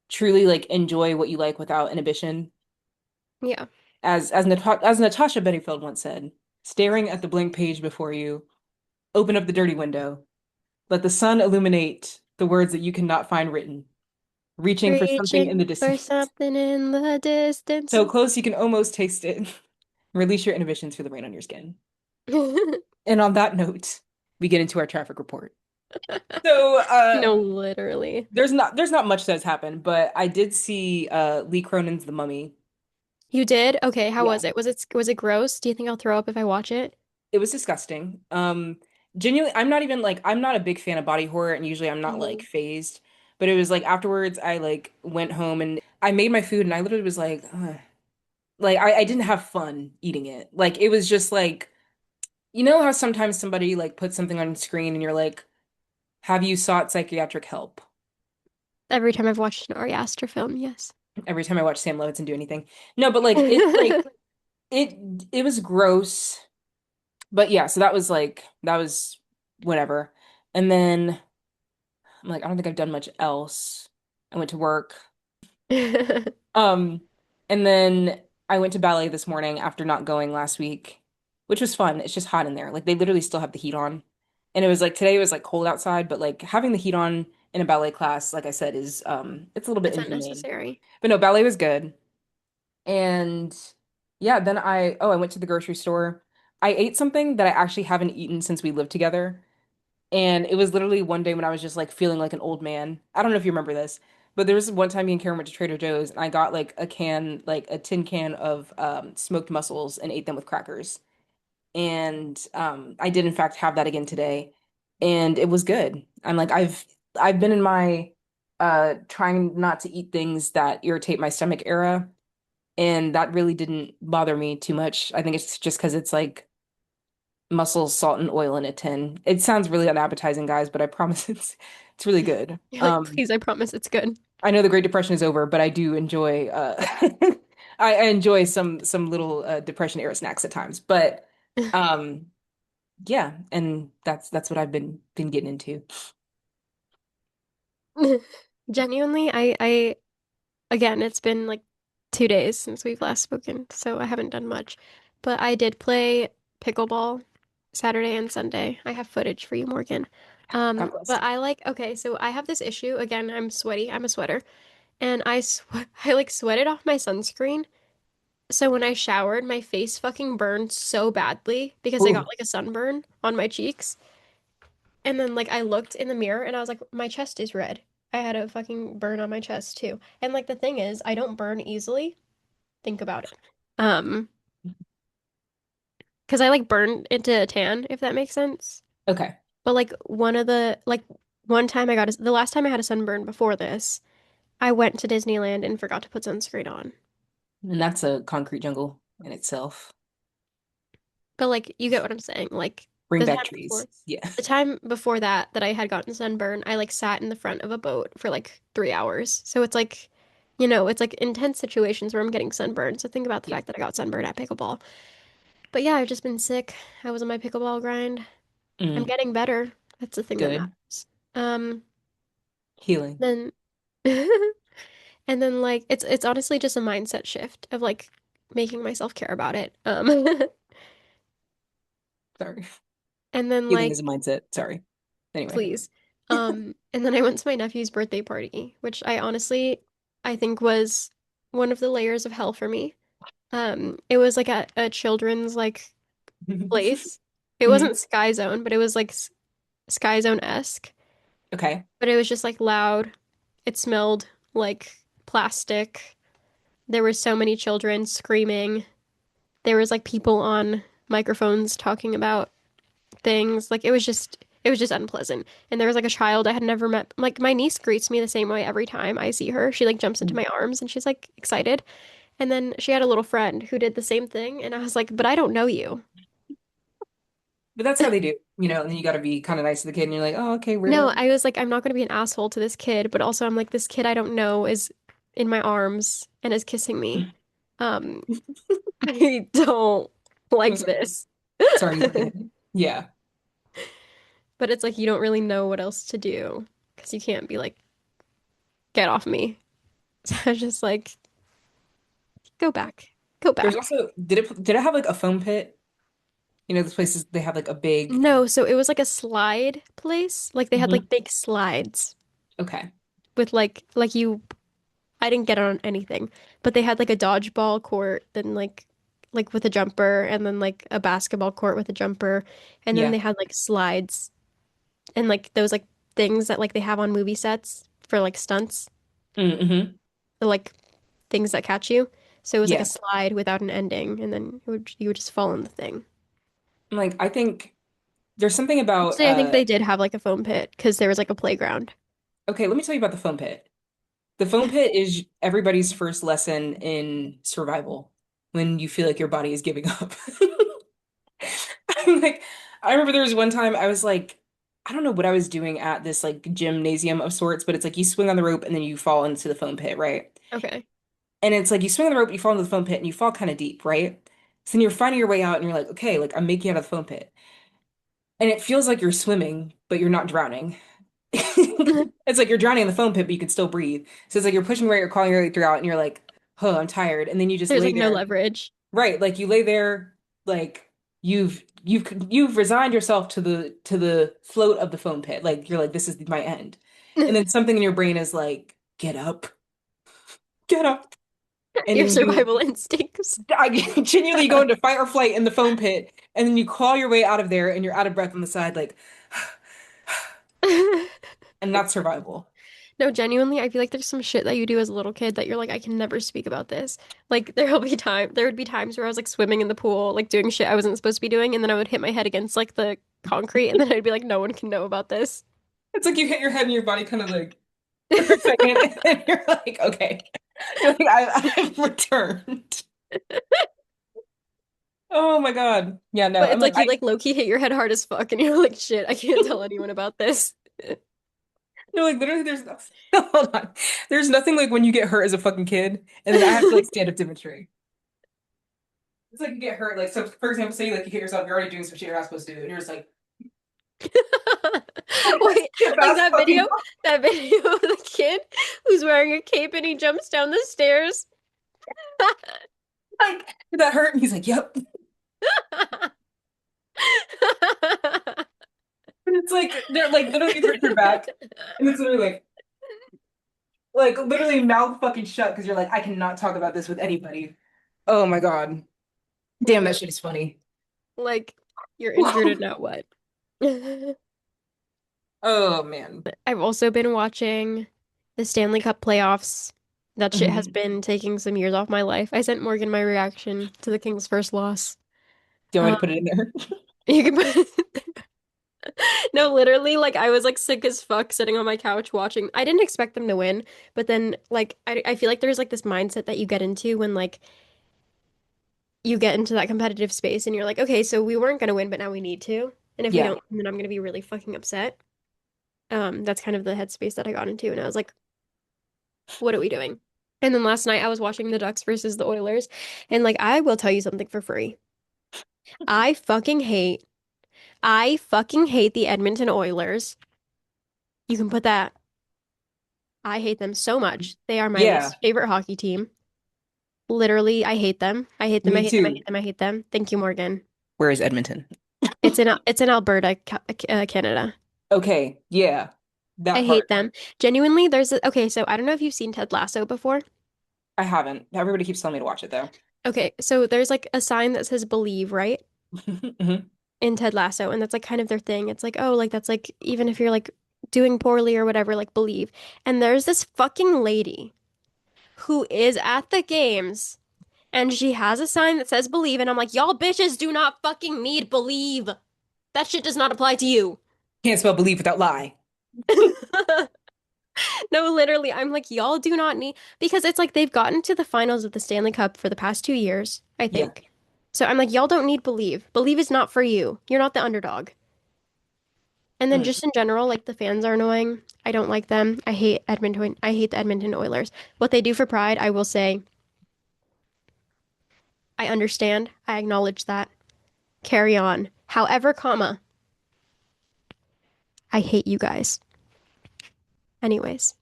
truly like enjoy what you like without inhibition, Yeah. as Natasha Bedingfield once said, staring at the blank page before you, open up the dirty window, let the sun illuminate the words that you cannot find written, reaching for something in the Reaching for distance. something in the distance. So close you can almost taste it. Release your inhibitions for the rain on your skin. And on that note, we get into our traffic report. So No, literally. there's not much that's happened, but I did see Lee Cronin's The Mummy. You did? Okay, how Yeah. was it? Was it gross? Do you think I'll throw up if I watch it? It was disgusting. Genuinely, I'm not a big fan of body horror, and usually I'm not like Mhm. phased. But it was like afterwards, I like went home and I made my food, and I literally was like, ugh. Like I didn't have fun eating it. Like it was just like, you know how sometimes somebody like puts something on screen, and you're like, have you sought psychiatric help? Every time I've watched an Ari Aster film, yes. Every time I watch Sam Levinson do anything. No, but like it it was gross. But yeah, so that was whatever. And then I'm like, I don't think I've done much else. I went to work. Um, and then I went to ballet this morning after not going last week, which was fun. It's just hot in there. Like they literally still have the heat on. And it was like today was like cold outside, but like having the heat on in a ballet class, like I said, is it's a little bit It's inhumane. unnecessary. But no, ballet was good. And yeah, then I went to the grocery store. I ate something that I actually haven't eaten since we lived together. And it was literally one day when I was just like feeling like an old man. I don't know if you remember this, but there was one time me and Karen went to Trader Joe's and I got like a tin can of smoked mussels and ate them with crackers. And I did in fact have that again today, and it was good. I've been in my trying not to eat things that irritate my stomach era, and that really didn't bother me too much. I think it's just because it's like mussels, salt, and oil in a tin. It sounds really unappetizing, guys, but I promise it's really good. You're like, please, I promise it's good. I know the Great Depression is over, but I do enjoy I enjoy some little depression era snacks at times. But um yeah, and that's what I've been getting into. Genuinely, I again, it's been like 2 days since we've last spoken, so I haven't done much. But I did play pickleball Saturday and Sunday. I have footage for you, Morgan. God bless. But I like, okay, so I have this issue. Again, I'm sweaty. I'm a sweater. And I like sweated off my sunscreen. So when I showered, my face fucking burned so badly because I got Ooh, like a sunburn on my cheeks. And then like I looked in the mirror and I was like, my chest is red. I had a fucking burn on my chest too. And like the thing is, I don't burn easily. Think about it. Um, because I like burn into a tan, if that makes sense. okay. But like one time the last time I had a sunburn before this, I went to Disneyland and forgot to put sunscreen on. And that's a concrete jungle in itself. But like you get what I'm saying. Like Bring the back time trees. before Yeah. the time before that I had gotten sunburn, I like sat in the front of a boat for like 3 hours. So it's like, it's like intense situations where I'm getting sunburned. So think about the Yeah. fact that I got sunburned at pickleball. But yeah, I've just been sick. I was on my pickleball grind. I'm Mm, getting better. That's the thing that good. matters. Um, Healing. then and then like it's honestly just a mindset shift of like making myself care about it. Sorry. And then Healing like is a mindset. Sorry. Anyway. please. And then I went to my nephew's birthday party, which I think was one of the layers of hell for me. It was like a children's like place. It Mhm. wasn't Sky Zone, but it was like Sky Zone-esque. Okay. But it was just like loud. It smelled like plastic. There were so many children screaming. There was like people on microphones talking about things. Like it was just unpleasant. And there was like a child I had never met. Like my niece greets me the same way every time I see her. She like jumps into Mhm. my arms and she's like excited. And then she had a little friend who did the same thing and I was like, "But I don't know you." But that's how they do, and then you got to be kind of nice to the kid, and you're like, oh, okay, No, weirdo. I was like, I'm not going to be an asshole to this kid, but also I'm like this kid I don't know is in my arms and is kissing me. Um I don't I'm like sorry. this. Sorry, kid. Yeah. But it's like you don't really know what else to do because you can't be like, get off me. So I was just like, go back, go There's back. also did it have like a foam pit? You know, those places they have like a big. No, so it was like a slide place. Like they had Mhm. like big slides Okay. with like you I didn't get on anything, but they had like a dodgeball court, then like with a jumper, and then like a basketball court with a jumper, and then they Yeah. had like slides and like those like things that like they have on movie sets for like stunts, Mm-hmm. the like things that catch you. So it was like a Yeah. slide without an ending, and then you would just fall in the thing. Like I think there's something about Actually, I think they did have like a foam pit because there was like a playground. okay, let me tell you about the foam pit. The foam pit is everybody's first lesson in survival when you feel like your body is giving up. I'm like, I remember there was one time I was like, I don't know what I was doing at this like gymnasium of sorts, but it's like you swing on the rope and then you fall into the foam pit, right? Okay. And it's like you swing on the rope, you fall into the foam pit, and you fall kind of deep, right? So then you're finding your way out and you're like, okay, like I'm making it out of the foam pit. And it feels like you're swimming, but you're not drowning. It's like you're drowning in the foam pit, but you can still breathe. So it's like you're pushing your weight, you're calling your way throughout, and you're like, oh, I'm tired. And then you just There's lay like no there. leverage. Right, like you lay there, like you've resigned yourself to the float of the foam pit. Like you're like, this is my end. And then something in your brain is like, get up, get up. And Your then you survival instincts. I continually go into fight or flight in the foam pit, and then you claw your way out of there and you're out of breath on the side, like, and that's survival. No, genuinely, I feel like there's some shit that you do as a little kid that you're like, I can never speak about this. Like there would be times where I was like swimming in the pool, like doing shit I wasn't supposed to be doing, and then I would hit my head against like the concrete, and then I'd be like, no one can know about this. It's like you hit your head and your body kind of like for a second, and you're like, okay. You're like, I've returned. Oh my God. Yeah, no, But I'm it's like, like you like low-key hit your head hard as fuck, and you're like, shit, I can't tell anyone about this. no, like literally there's no, hold on. There's nothing like when you get hurt as a fucking kid, and then I have to like stand up demonstrate. It's like you get hurt, like so for example, say like you hit yourself, you're already doing some shit you're not supposed to do, and you're just like, Wait, like that's fucking that video of the kid who's wearing a cape and he jumps down the stairs. like, did that hurt? And he's like, yep. And it's like they're like literally hurt your back. And it's literally like literally mouth fucking shut because you're like, I cannot talk about this with anybody. Oh my God. Damn, that shit is funny. Like you're injured and now what? Oh man. I've also been watching the Stanley Cup playoffs. That shit has Mhm. been taking some years off my life. I sent Morgan my reaction to the Kings' first loss. Do you want Um, me to put it in there? you can put No, literally, like I was like sick as fuck sitting on my couch watching. I didn't expect them to win, but then like I feel like there's like this mindset that you get into when like you get into that competitive space and you're like, okay, so we weren't gonna win, but now we need to. And if we Yeah. don't, then I'm gonna be really fucking upset. That's kind of the headspace that I got into, and I was like, what are we doing? And then last night I was watching the Ducks versus the Oilers, and like I will tell you something for free. I fucking hate, I fucking hate the Edmonton Oilers. You can put that. I hate them so much. They are my Yeah. least favorite hockey team. Literally, I hate them. I hate them. I Me hate them. I hate too. them. I hate them. Thank you, Morgan. Where is Edmonton? It's in Alberta, Canada. Okay. Yeah. I That hate part. them. Genuinely, okay, so I don't know if you've seen Ted Lasso before. I haven't. Everybody keeps telling me to watch it though. Okay, so there's like a sign that says believe, right? Mhm. In Ted Lasso, and that's like kind of their thing. It's like, oh, like that's like even if you're like doing poorly or whatever, like believe. And there's this fucking lady who is at the games and she has a sign that says believe, and I'm like, y'all bitches do not fucking need believe. That shit does not apply to you. Can't spell believe without lie. No, literally, I'm like, y'all do not need because it's like they've gotten to the finals of the Stanley Cup for the past 2 years, I Yeah. think. So I'm like, y'all don't need believe. Believe is not for you. You're not the underdog. And then Mm. just in general, like the fans are annoying. I don't like them. I hate Edmonton. I hate the Edmonton Oilers. What they do for pride, I will say, I understand. I acknowledge that. Carry on. However, comma, I hate you guys. Anyways,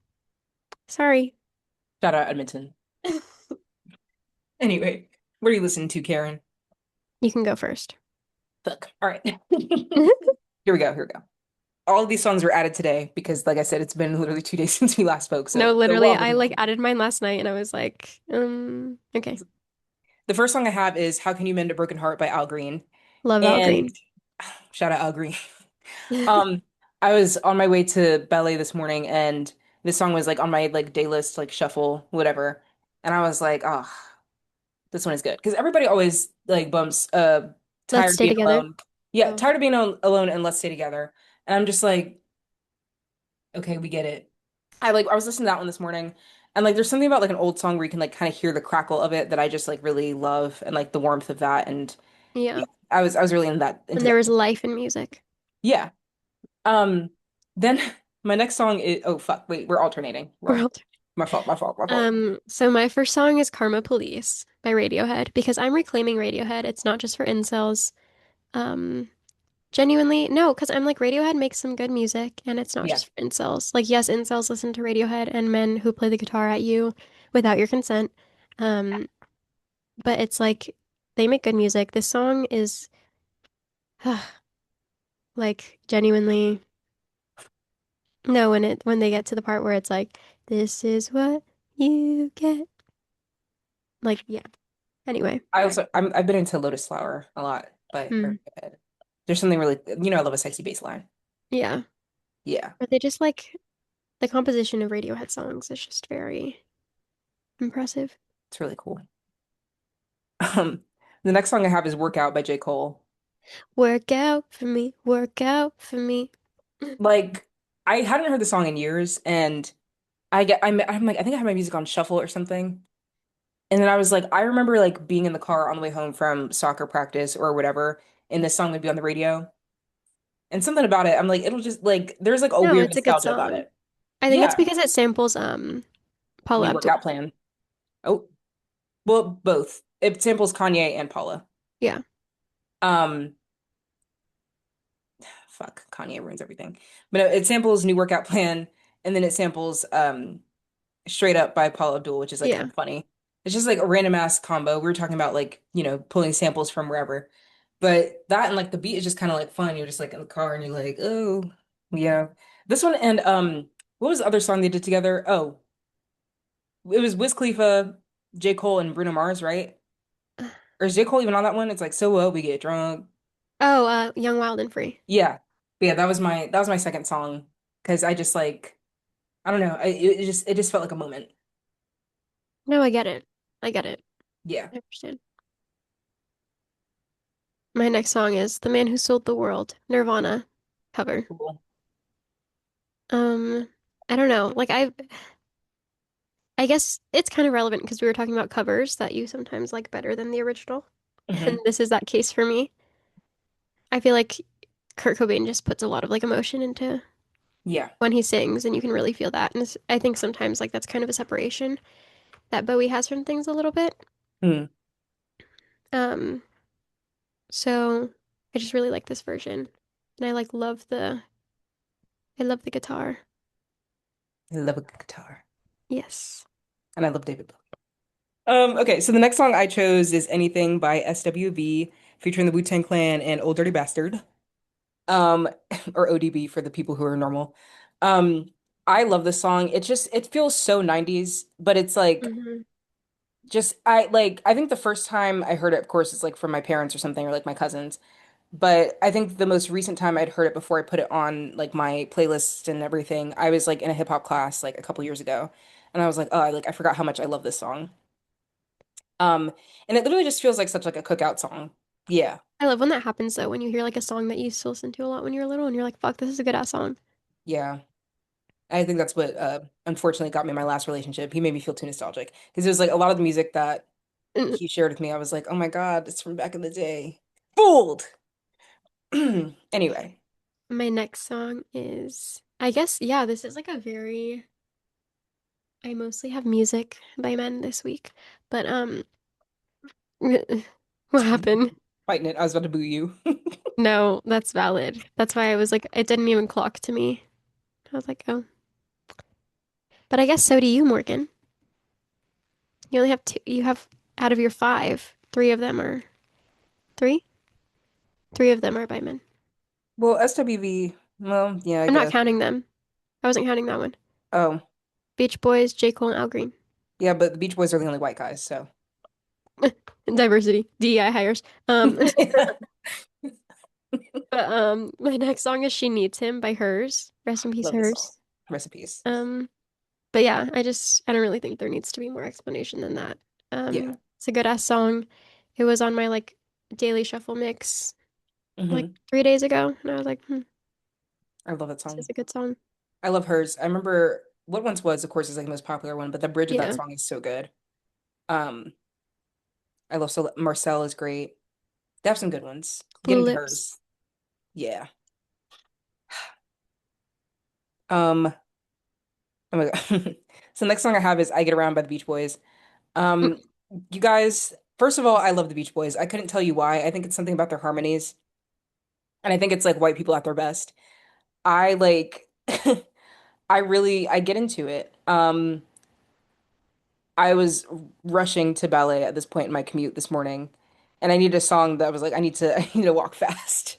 sorry. Shout out Edmonton. Anyway, what are you listening to, Karen? You can go first. Fuck. All right. Here we go. Here we go. All of these songs were added today because, like I said, it's been literally 2 days since we last spoke. No, So we're literally, all I moving like on. added mine last night and I was like, okay. The first song I have is "How Can You Mend a Broken Heart" by Al Green, Love Al and Green. shout out Al Green. Um, I was on my way to ballet this morning, and this song was like on my like day list, like shuffle, whatever. And I was like, oh, this one is good because everybody always like bumps Let's "Tired of stay Being together. Alone." Yeah, Oh, "Tired of Being Alone" and "Let's Stay Together." And I'm just like, okay, we get it. I was listening to that one this morning, and like there's something about like an old song where you can like kind of hear the crackle of it that I just like really love, and like the warmth of that. And yeah, yeah. I was really And into there that. was life in music. Yeah. Um, then my next song is, oh fuck, wait, we're alternating. Wrong. World. My fault, my fault, my fault. So my first song is Karma Police by Radiohead because I'm reclaiming Radiohead. It's not just for incels. Um, Genuinely, no, because I'm like Radiohead makes some good music and it's not Yeah. just for incels. Like, yes, incels listen to Radiohead and men who play the guitar at you without your consent. Um, but it's like they make good music. This song is like genuinely no, when they get to the part where it's like, this is what you get. Like, yeah. Anyway. I've been into Lotus Flower a lot, but Hmm. there's something really, I love a sexy bass line. Yeah. Yeah, But they just like the composition of Radiohead songs is just very impressive. it's really cool. Um, the next song I have is "Workout" by J. Cole. Work out for me, work out for me. Like, I hadn't heard the song in years, and I'm like, I think I had my music on shuffle or something. And then I was like, I remember like being in the car on the way home from soccer practice or whatever, and this song would be on the radio. And something about it, I'm like, it'll just like there's like a No, weird it's a good nostalgia about song. it. I think it's Yeah, because it samples Paula new Abdul. workout plan. Oh, well, both. It samples Kanye and Paula. Yeah. Um, fuck, Kanye ruins everything. But no, it samples new workout plan, and then it samples Straight Up by Paula Abdul, which is like kind Yeah. of funny. It's just like a random ass combo. We were talking about like, pulling samples from wherever. But that and like the beat is just kind of like fun. You're just like in the car and you're like, oh, yeah. This one and what was the other song they did together? Oh, it was Wiz Khalifa, J. Cole, and Bruno Mars, right? Or is J. Cole even on that one? It's like, so what? We get drunk. Oh, Young, Wild, and Free. Yeah. But yeah, that was my second song. Because I just like, I don't know. It just felt like a moment. No, I get it. I get it. Yeah. I understand. My next song is The Man Who Sold the World, Nirvana cover. Cool. Um, I don't know. I guess it's kind of relevant because we were talking about covers that you sometimes like better than the original. And Hmm. this is that case for me. I feel like Kurt Cobain just puts a lot of like emotion into Yeah. when he sings, and you can really feel that. And I think sometimes like that's kind of a separation that Bowie has from things a little bit. Mm. Um, so I just really like this version, and I love the guitar. I love a good guitar. Yes. And I love David Bowie. Okay, so the next song I chose is Anything by SWV featuring the Wu-Tang Clan and Old Dirty Bastard. Um, or ODB for the people who are normal. Um, I love this song. It feels so 90s, but it's like Hmm. I think the first time I heard it, of course, it's like from my parents or something or like my cousins. But I think the most recent time I'd heard it before I put it on like my playlist and everything, I was like in a hip hop class like a couple years ago. And I was like, oh, I forgot how much I love this song. Um, and it literally just feels like such like a cookout song. Yeah. I love when that happens though, when you hear like a song that you used to listen to a lot when you were little, and you're like, "Fuck, this is a good ass song." Yeah. I think that's what unfortunately got me in my last relationship. He made me feel too nostalgic because it was like a lot of the music that Mm. he shared with me. I was like, oh my God, it's from back in the day. Fooled. Anyway, My next song is, I guess, yeah, this is like a very. I mostly have music by men this week, but what happened? Fighting it. I was about to boo you. No, that's valid. That's why I was like, it didn't even clock to me. I was like, oh. But I guess so do you, Morgan. You only have two, you have out of your five, three of them are three? Three of them are by men. Well, SWV, well, yeah, I I'm not guess. counting them. I wasn't counting that one. Oh, Beach Boys, J. Cole, and Al Green. yeah, but the Beach Boys are the only white guys, so. Diversity. DEI hires. But my next song is She Needs Him by Hers. Rest in peace, Love this song. Hers. Recipes. Um, but yeah, I don't really think there needs to be more explanation than that. Yeah. It's a good ass song. It was on my like daily shuffle mix like Hmm. 3 days ago, and I was like, I love that this song. is a good song. I love hers. I remember what once was, of course, is like the most popular one, but the bridge of that Yeah. song is so good. Um, I love so Marcel is great. They have some good ones. Get Blue into Lips. hers. Yeah. Um, oh my God. So the next song I have is I Get Around by the Beach Boys. Mm, Um, you guys, first of all, I love the Beach Boys. I couldn't tell you why. I think it's something about their harmonies, and I think it's like white people at their best. I like I get into it. I was rushing to ballet at this point in my commute this morning, and I needed a song that was like I need to walk fast.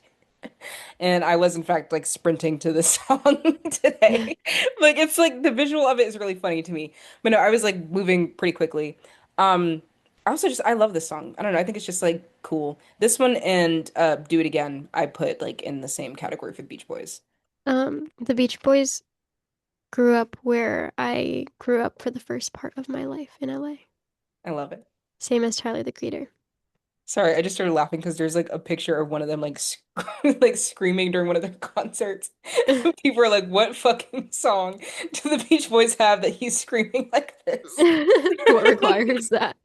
And I was in fact like sprinting to this song today. Like it's like the visual of it is really funny to me. But no, I was like moving pretty quickly. Um I also just I love this song. I don't know, I think it's just like cool. This one and Do It Again I put like in the same category for the Beach Boys. the Beach Boys grew up where I grew up for the first part of my life in LA. I love it. Same as Tyler, the Creator. Sorry, I just started laughing because there's like a picture of one of them like like screaming during one of their concerts. People are like, "What fucking song do the Beach Boys have that he's screaming like this?" What requires that?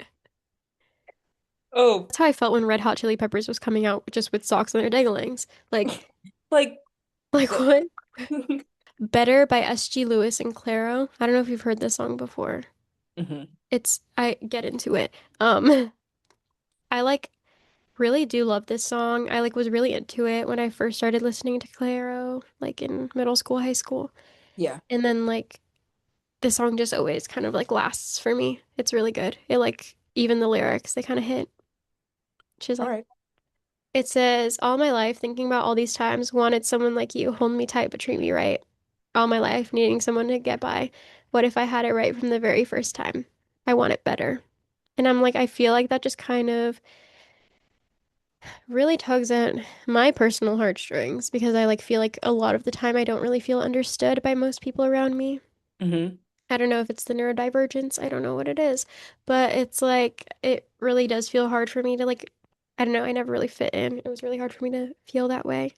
Oh, That's how I felt when Red Hot Chili Peppers was coming out just with socks on their danglings. like Like the what? Better by S.G. Lewis and Clairo. I don't know if you've heard this song before. Mhm. I get into it. Um, I like really do love this song. I like was really into it when I first started listening to Clairo, like in middle school, high school. Yeah. And then like the song just always kind of like lasts for me. It's really good. It like even the lyrics, they kind of hit. She's All like, right. it says, all my life thinking about all these times, wanted someone like you, hold me tight but treat me right. All my life needing someone to get by. What if I had it right from the very first time? I want it better. And I'm like, I feel like that just kind of really tugs at my personal heartstrings because I like feel like a lot of the time I don't really feel understood by most people around me. Hmm. I don't know if it's the neurodivergence, I don't know what it is, but it's like it really does feel hard for me to like I don't know, I never really fit in. It was really hard for me to feel that way.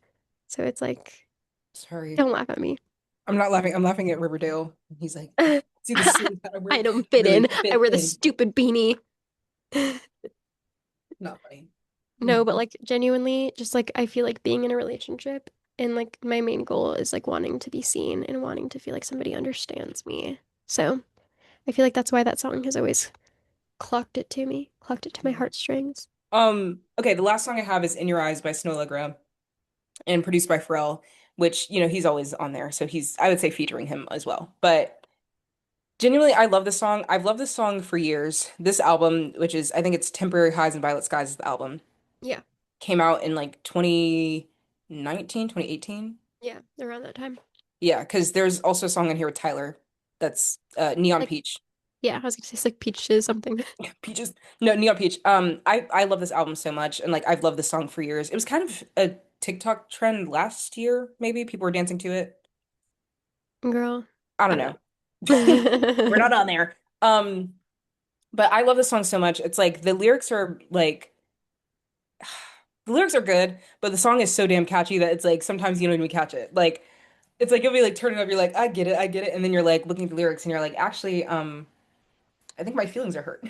So it's like, Sorry. don't laugh at me. I'm not laughing. I'm laughing at Riverdale. He's like, see the silly kind of I don't fit in. really I fit wear the in. stupid beanie. Not funny. No, but like genuinely, just like I feel like being in a relationship and like my main goal is like wanting to be seen and wanting to feel like somebody understands me. So I feel like that's why that song has always clocked it to my Yeah. heartstrings. Okay, the last song I have is In Your Eyes by Snow Allegra and produced by Pharrell, which, he's always on there. So I would say featuring him as well. But genuinely, I love this song. I've loved this song for years. This album, which is, I think it's Temporary Highs and Violet Skies is the album, Yeah, came out in like 2019, 2018. yeah, around that time. Yeah, because there's also a song in here with Tyler that's Neon Like, Peach. yeah, I was gonna say it's like peaches something. Peaches. No, Neon Peach. I love this album so much, and like I've loved this song for years. It was kind of a TikTok trend last year, maybe people were dancing to it. Girl, I I don't don't know. We're know. not on there. But I love this song so much. It's like the lyrics are like the lyrics are good, but the song is so damn catchy that it's like sometimes you don't even catch it. Like it's like you'll be like turning up, you're like, I get it, and then you're like looking at the lyrics and you're like, actually, I think my feelings are hurt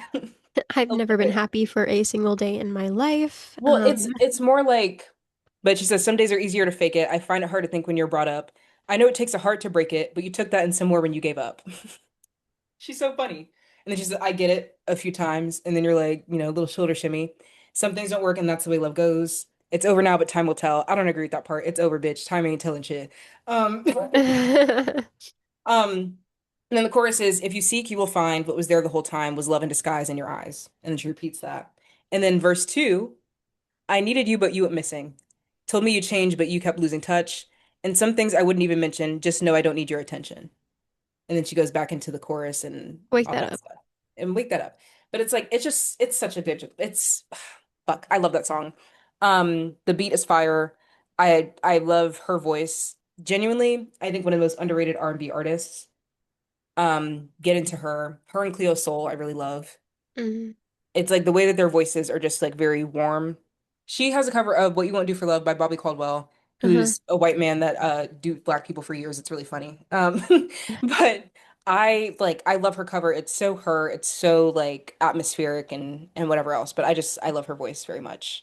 I've a never little been bit. happy for a single day in my life. Well, it's more like, but she says some days are easier to fake it. I find it hard to think when you're brought up. I know it takes a heart to break it, but you took that in somewhere when you gave up. She's so funny. And then she says, I get it a few times, and then you're like, a little shoulder shimmy. Some things don't work, and that's the way love goes. It's over now, but time will tell. I don't agree with that part. It's over, bitch. Time ain't telling shit. Um, and then the chorus is, if you seek, you will find what was there the whole time was love in disguise in your eyes. And then she repeats that. And then verse two, I needed you, but you went missing. Told me you changed, but you kept losing touch. And some things I wouldn't even mention, just know I don't need your attention. And then she goes back into the chorus and Wake all that that up. stuff. And wake that up. But it's like it's such a bitch. It's fuck. I love that song. The beat is fire. I love her voice. Genuinely, I think one of the most underrated R&B artists. Get into her. Her and Cleo Soul, I really love. Hmm. It's like the way that their voices are just like very warm. She has a cover of What You Won't Do for Love by Bobby Caldwell, Uh-huh. who's a white man that duped black people for years. It's really funny. But I love her cover. It's so her, it's so like atmospheric and whatever else. But I love her voice very much.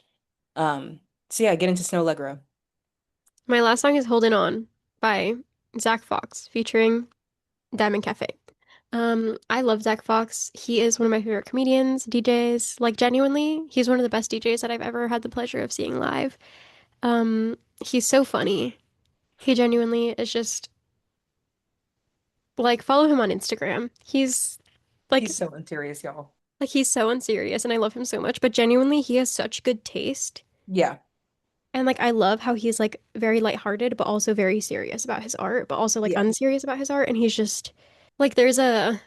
Um, so yeah, get into Snow Allegra. My last song is Holding On by Zach Fox featuring Diamond Cafe. I love Zach Fox. He is one of my favorite comedians, DJs. Like genuinely, he's one of the best DJs that I've ever had the pleasure of seeing live. He's so funny. He genuinely is just like follow him on Instagram. He's like He's so unserious, y'all. he's so unserious and I love him so much, but genuinely he has such good taste. Yeah, And like I love how he's like very lighthearted but also very serious about his art, but also like yeah, unserious about his art and he's just like there's a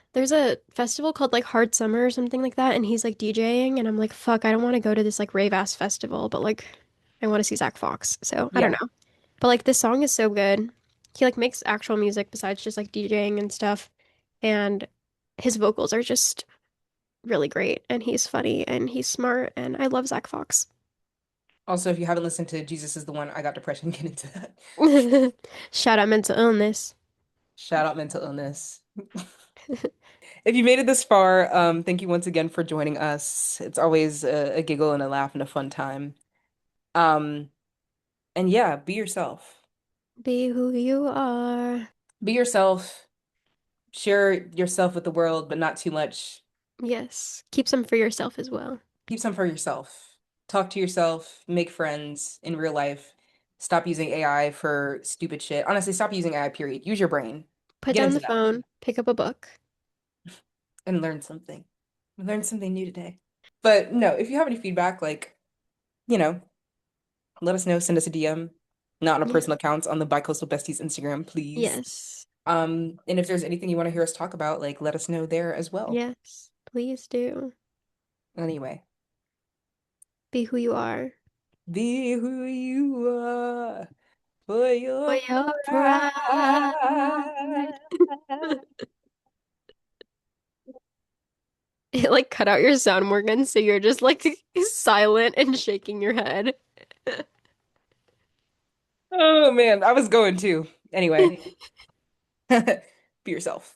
festival called like Hard Summer or something like that and he's like DJing and I'm like fuck, I don't want to go to this like rave ass festival, but like I want to see Zach Fox. So, I don't yeah. know. But like this song is so good. He like makes actual music besides just like DJing and stuff. And his vocals are just really great and he's funny and he's smart and I love Zach Fox. Also, if you haven't listened to Jesus is the One, I Got Depression, get into that. Shout out mental illness. Shout out mental illness. If you made it this far, thank you once again for joining us. It's always a giggle and a laugh and a fun time. Um, and yeah, be yourself. Be who you are. Be yourself. Share yourself with the world, but not too much. Yes. Keep some for yourself as well. Keep some for yourself. Talk to yourself, make friends in real life. Stop using AI for stupid shit. Honestly, stop using AI, period. Use your brain. Put Get down into the that phone, pick up a book. and learn something. Learn something new today. But no, if you have any feedback, like, you know, let us know. Send us a DM, not on our Yeah. personal accounts, on the Bicoastal Besties Instagram, please. Yes. And if there's anything you want to hear us talk about, like let us know there as well. Yes. Please do. Anyway, Be who you are. be who you are for For your your pride. pride. It like cut out your sound, Morgan, so you're just like silent and shaking your head. Oh man, I was going to. Anyway, be yourself.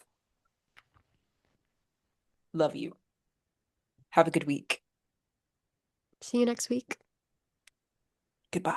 Love you. Have a good week. See you next week. Goodbye.